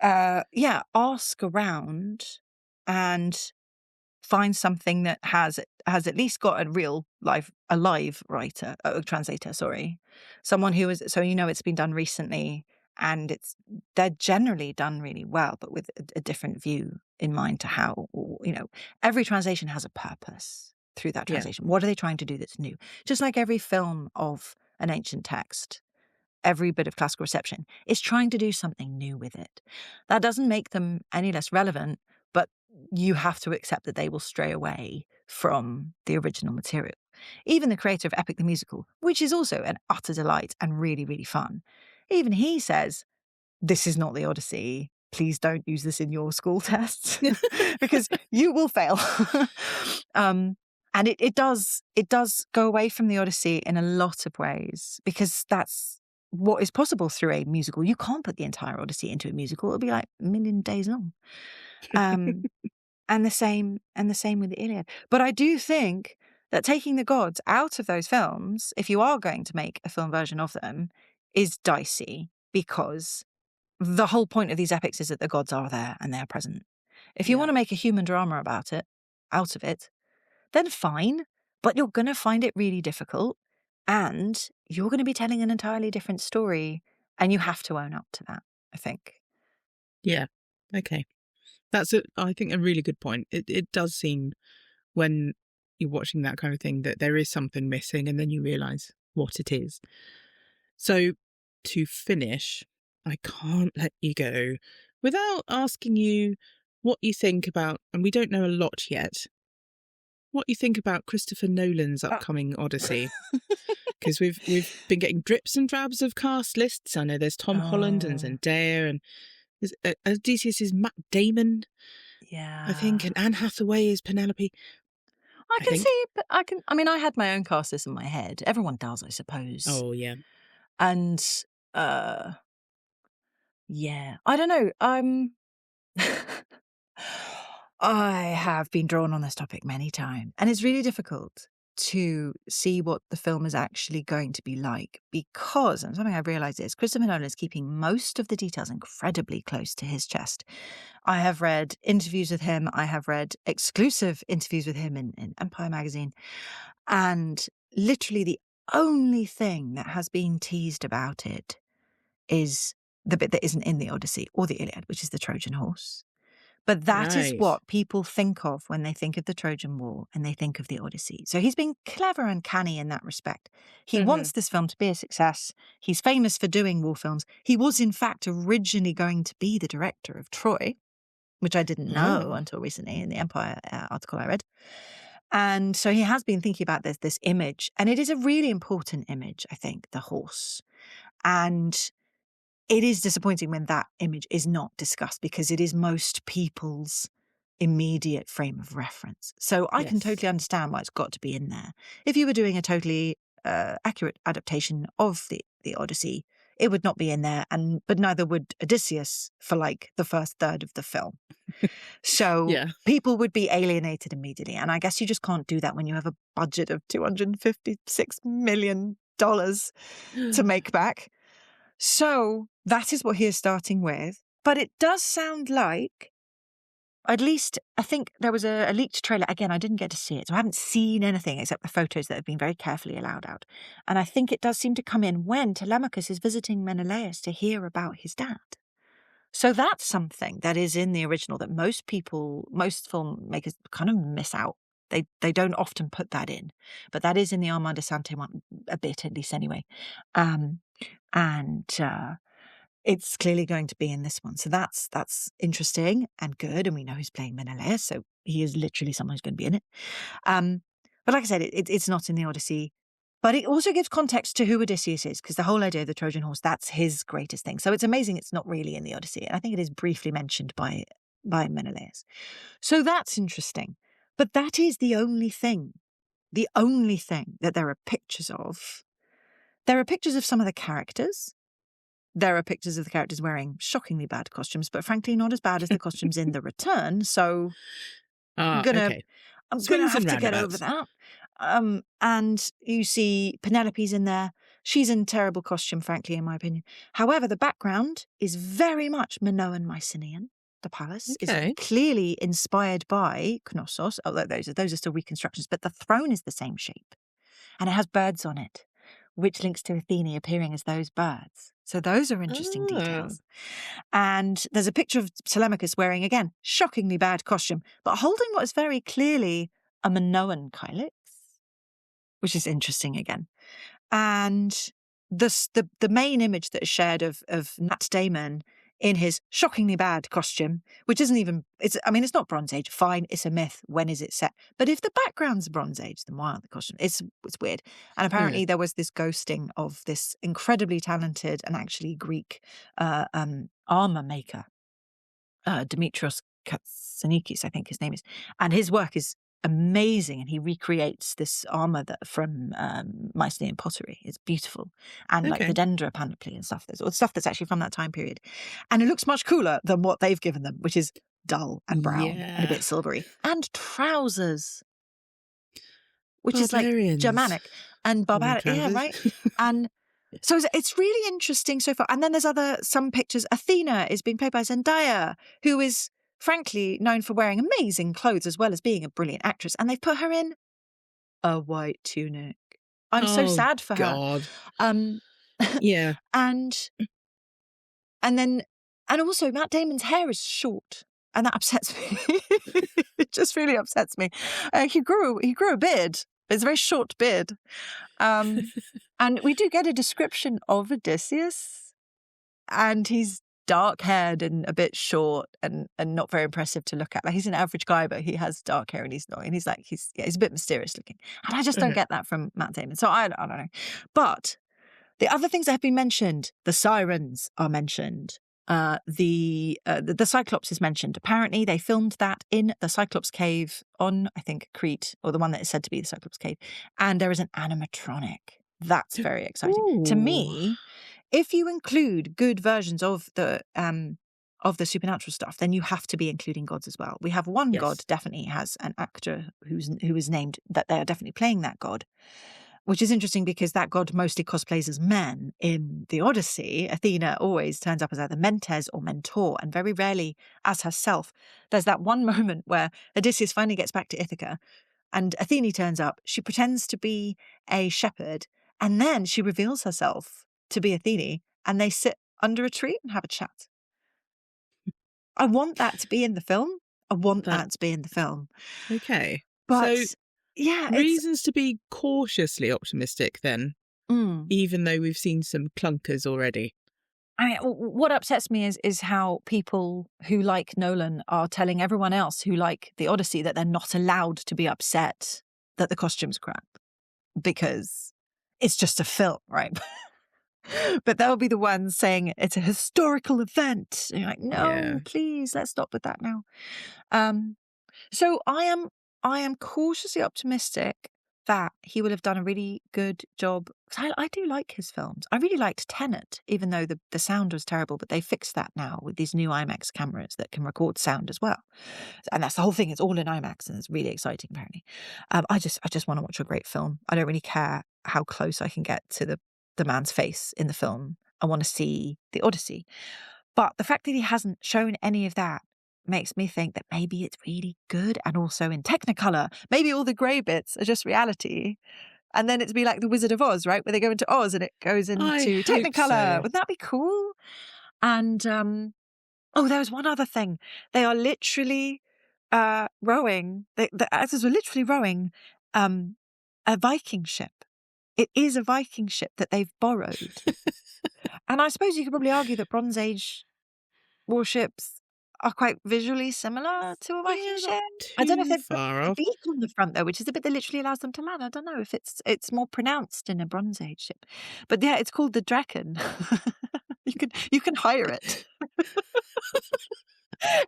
Ask around and find something that has at least got a real live writer, translator, someone who is, so it's been done recently, and they're generally done really well, but with a different view in mind to how, every translation has a purpose through that translation. What are they trying to do that's new? Just like every film of an ancient text, every bit of classical reception is trying to do something new with it. That doesn't make them any less relevant, but you have to accept that they will stray away from the original material. Even the creator of Epic the Musical, which is also an utter delight and really, really fun, even he says, this is not the Odyssey. Please don't use this in your school tests because you will fail. And it does go away from the Odyssey in a lot of ways because that's what is possible through a musical. You can't put the entire Odyssey into a musical. It'll be like a million days long. And the same with the Iliad. But I do think that taking the gods out of those films, if you are going to make a film version of them, is dicey because the whole point of these epics is that the gods are there and they're present. If you want to make a human drama out of it, then fine, but you're going to find it really difficult and you're going to be telling an entirely different story and you have to own up to that, I think. Yeah, okay. That's, I think, a really good point. It does seem when you're watching that kind of thing that there is something missing and then you realise what it is. So to finish, I can't let you go without asking you what you think about, and we don't know a lot yet, what you think about Christopher Nolan's upcoming Odyssey. Because we've been getting drips and drabs of cast lists. I know there's Tom Holland and Zendaya, and there's Odysseus is Matt Damon. Yeah, I think, and Anne Hathaway is Penelope. I can see, but I had my own cast list in my head. Everyone does, I suppose. Oh yeah, and yeah, I don't know. I have been drawn on this topic many times, and it's really difficult to see what the film is actually going to be like because, and something I've realised is Christopher Nolan is keeping most of the details incredibly close to his chest. I have read interviews with him. I have read exclusive interviews with him in Empire magazine, and literally the only thing that has been teased about it is the bit that isn't in the Odyssey or the Iliad, which is the Trojan horse. But that is what people think of when they think of the Trojan War and they think of the Odyssey. So he's been clever and canny in that respect. He wants this film to be a success. He's famous for doing war films. He was, in fact, originally going to be the director of Troy, which I didn't know until recently in the Empire article I read. And so he has been thinking about this image. And it is a really important image, I think, the horse. And it is disappointing when that image is not discussed because it is most people's immediate frame of reference. So I can totally understand why it's got to be in there. If you were doing a totally accurate adaptation of the Odyssey, it would not be in there, but neither would Odysseus for like the first third of the film. So people would be alienated immediately. And I guess you just can't do that when you have a budget of $256 million to make back. So that is what he is starting with. But it does sound like, at least, I think there was a leaked trailer. Again, I didn't get to see it, so I haven't seen anything except the photos that have been very carefully allowed out. And I think it does seem to come in when Telemachus is visiting Menelaus to hear about his dad. So that's something that is in the original that most filmmakers kind of miss out. They don't often put that in. But that is in the Armand Assante one, a bit at least anyway. And it's clearly going to be in this one. So that's interesting and good. And we know who's playing Menelaus, so he is literally someone who's going to be in it. But like I said, it's not in the Odyssey. But it also gives context to who Odysseus is, because the whole idea of the Trojan horse, that's his greatest thing. So it's amazing it's not really in the Odyssey. And I think it is briefly mentioned by by Menelaus. So that's interesting. But that is the only thing that there are pictures of. There are pictures of some of the characters. There are pictures of the characters wearing shockingly bad costumes, but frankly not as bad as the costumes in The Return. So I'm gonna Swings have and to get over roundabouts. that. And you see Penelope's in there. She's in terrible costume, frankly, in my opinion. However, the background is very much Minoan Mycenaean. The palace is Okay. clearly inspired by Knossos, although those are still reconstructions, but the throne is the same shape. And it has birds on it, which links to Athene appearing as those birds. So those are interesting details. And there's a picture of Telemachus wearing, again, shockingly bad costume, but holding what is very clearly a Minoan kylix, which is interesting again. And the main image that is shared of Matt Damon in his shockingly bad costume, which isn't even, it's not Bronze Age, fine, it's a myth, when is it set? But if the background's Bronze Age, then why aren't the costume? It's weird. And apparently there was this ghosting of this incredibly talented and actually Greek armor maker, Dimitrios Katsanikis, I think his name is. And his work is amazing, and he recreates this armor from Mycenaean pottery. It's beautiful, and like the dendra panoply and stuff. There's all stuff that's actually from that time period, and it looks much cooler than what they've given them, which is dull and brown and a bit silvery. And trousers, which is like Germanic and barbaric, yeah, right. And so it's really interesting so far. And then there's some pictures. Athena is being played by Zendaya, who is frankly known for wearing amazing clothes as well as being a brilliant actress. And they've put her in a white tunic. I'm so sad for her. Yeah. And also Matt Damon's hair is short, and that upsets me. It just really upsets me. He grew a beard. It's a very short beard. And we do get a description of Odysseus, and he's dark-haired and a bit short and not very impressive to look at. Like, he's an average guy, but he has dark hair and he's not. And he's a bit mysterious looking. And I just don't get that from Matt Damon. So I don't know. But the other things that have been mentioned, the sirens are mentioned. The Cyclops is mentioned. Apparently, they filmed that in the Cyclops cave on, I think, Crete, or the one that is said to be the Cyclops cave. And there is an animatronic. That's very exciting. Ooh. To me, if you include good versions of the supernatural stuff, then you have to be including gods as well. We have one god definitely has an actor who is named that they are definitely playing that god. Which is interesting because that god mostly cosplays as men. In the Odyssey, Athena always turns up as either Mentes or Mentor, and very rarely as herself. There's that one moment where Odysseus finally gets back to Ithaca, and Athene turns up. She pretends to be a shepherd, and then she reveals herself to be Athene, and they sit under a tree and have a chat. I want that to be in the film. Okay. But... so, yeah, reasons to be cautiously optimistic then, even though we've seen some clunkers already. I mean, what upsets me is how people who like Nolan are telling everyone else who like the Odyssey that they're not allowed to be upset that the costume's crap because it's just a film, right? But they'll be the ones saying it's a historical event. And you're like, no, please, let's stop with that now. So I am cautiously optimistic that he will have done a really good job. I do like his films. I really liked Tenet, even though the sound was terrible, but they fixed that now with these new IMAX cameras that can record sound as well. And that's the whole thing. It's all in IMAX and it's really exciting, apparently. I just want to watch a great film. I don't really care how close I can get to the man's face in the film. I want to see the Odyssey. But the fact that he hasn't shown any of that makes me think that maybe it's really good and also in Technicolor. Maybe all the grey bits are just reality. And then it'd be like the Wizard of Oz, right? Where they go into Oz and it goes into Technicolor. So. Wouldn't that be cool? And, there was one other thing. They are literally rowing. The actors were literally rowing a Viking ship. It is a Viking ship that they've borrowed. And I suppose you could probably argue that Bronze Age warships are quite visually similar to a Viking ship. I don't know if they've got a beak on the front though, which is the bit that literally allows them to land. I don't know if it's more pronounced in a Bronze Age ship. But yeah, it's called the Draken. You can hire it.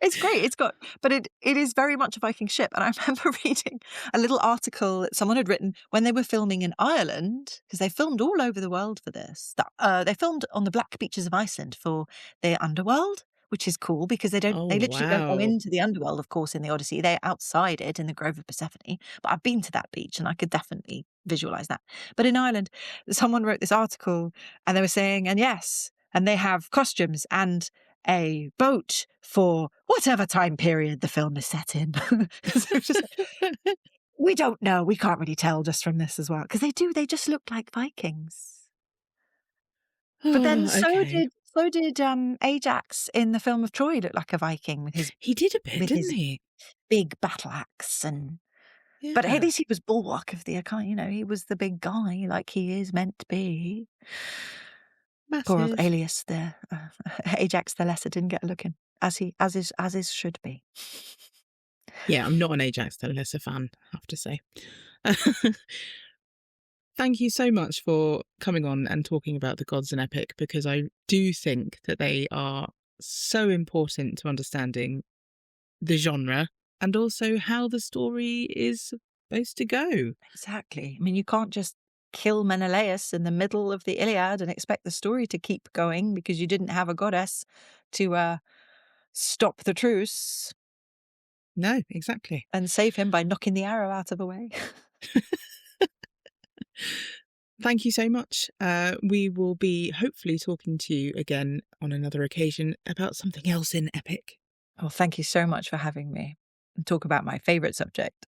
It's great. But it is very much a Viking ship. And I remember reading a little article that someone had written when they were filming in Ireland, because they filmed all over the world for this. They filmed on the black beaches of Iceland for their underworld, which is cool because they Oh, literally don't go wow. into the underworld, of course, in the Odyssey. They're outside it in the Grove of Persephone. But I've been to that beach and I could definitely visualize that. But in Ireland, someone wrote this article and they were saying, and yes, and they have costumes and a boat for whatever time period the film is set in. We don't know. We can't really tell just from this as well. Because they just look like Vikings. But then Okay. so did Ajax in the film of Troy look like a Viking with his He did a bit, didn't he? big battle axe But at Yeah. least he was bulwark of the account, he was the big guy like he is meant to be. Poor old Massive. Alias there. Ajax the Lesser didn't get a look in, as is should be. Yeah, I'm not an Ajax the Lesser fan, I have to say. Thank you so much for coming on and talking about the gods in epic, because I do think that they are so important to understanding the genre and also how the story is supposed to go. Exactly. I mean, you can't just kill Menelaus in the middle of the Iliad and expect the story to keep going because you didn't have a goddess to stop the truce. No, exactly. And save him by knocking the arrow out of the way. Thank you so much. We will be hopefully talking to you again on another occasion about something else in epic. Oh, thank you so much for having me and talk about my favourite subject.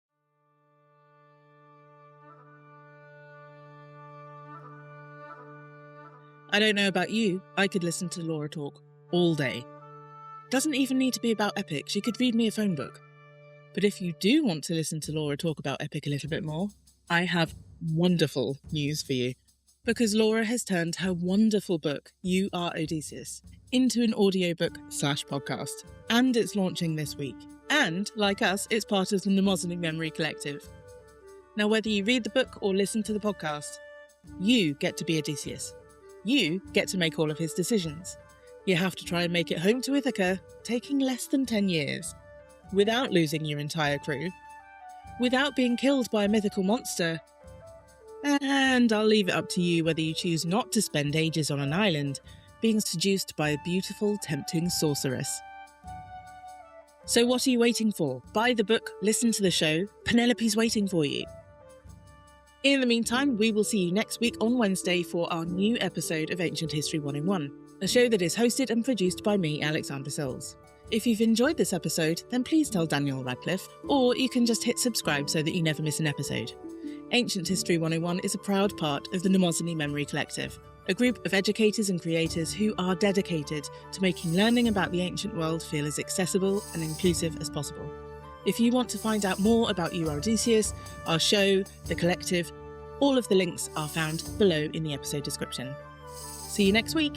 I don't know about you, I could listen to Laura talk all day. Doesn't even need to be about epic, she could read me a phone book. But if you do want to listen to Laura talk about epic a little bit more, I have wonderful news for you. Because Laura has turned her wonderful book, You Are Odysseus, into an audiobook/podcast. And it's launching this week. And, like us, it's part of the Mnemosiny Memory Collective. Now, whether you read the book or listen to the podcast, you get to be Odysseus. You get to make all of his decisions. You have to try and make it home to Ithaca, taking less than 10 years, without losing your entire crew, without being killed by a mythical monster. And I'll leave it up to you whether you choose not to spend ages on an island, being seduced by a beautiful, tempting sorceress. So what are you waiting for? Buy the book, listen to the show. Penelope's waiting for you. In the meantime, we will see you next week on Wednesday for our new episode of Ancient History 101, a show that is hosted and produced by me, Alexandra Sills. If you've enjoyed this episode, then please tell Daniel Radcliffe, or you can just hit subscribe so that you never miss an episode. Ancient History 101 is a proud part of the Mnemosiny Memory Collective, a group of educators and creators who are dedicated to making learning about the ancient world feel as accessible and inclusive as possible. If you want to find out more about You Are Odysseus, our show, the collective, all of the links are found below in the episode description. See you next week.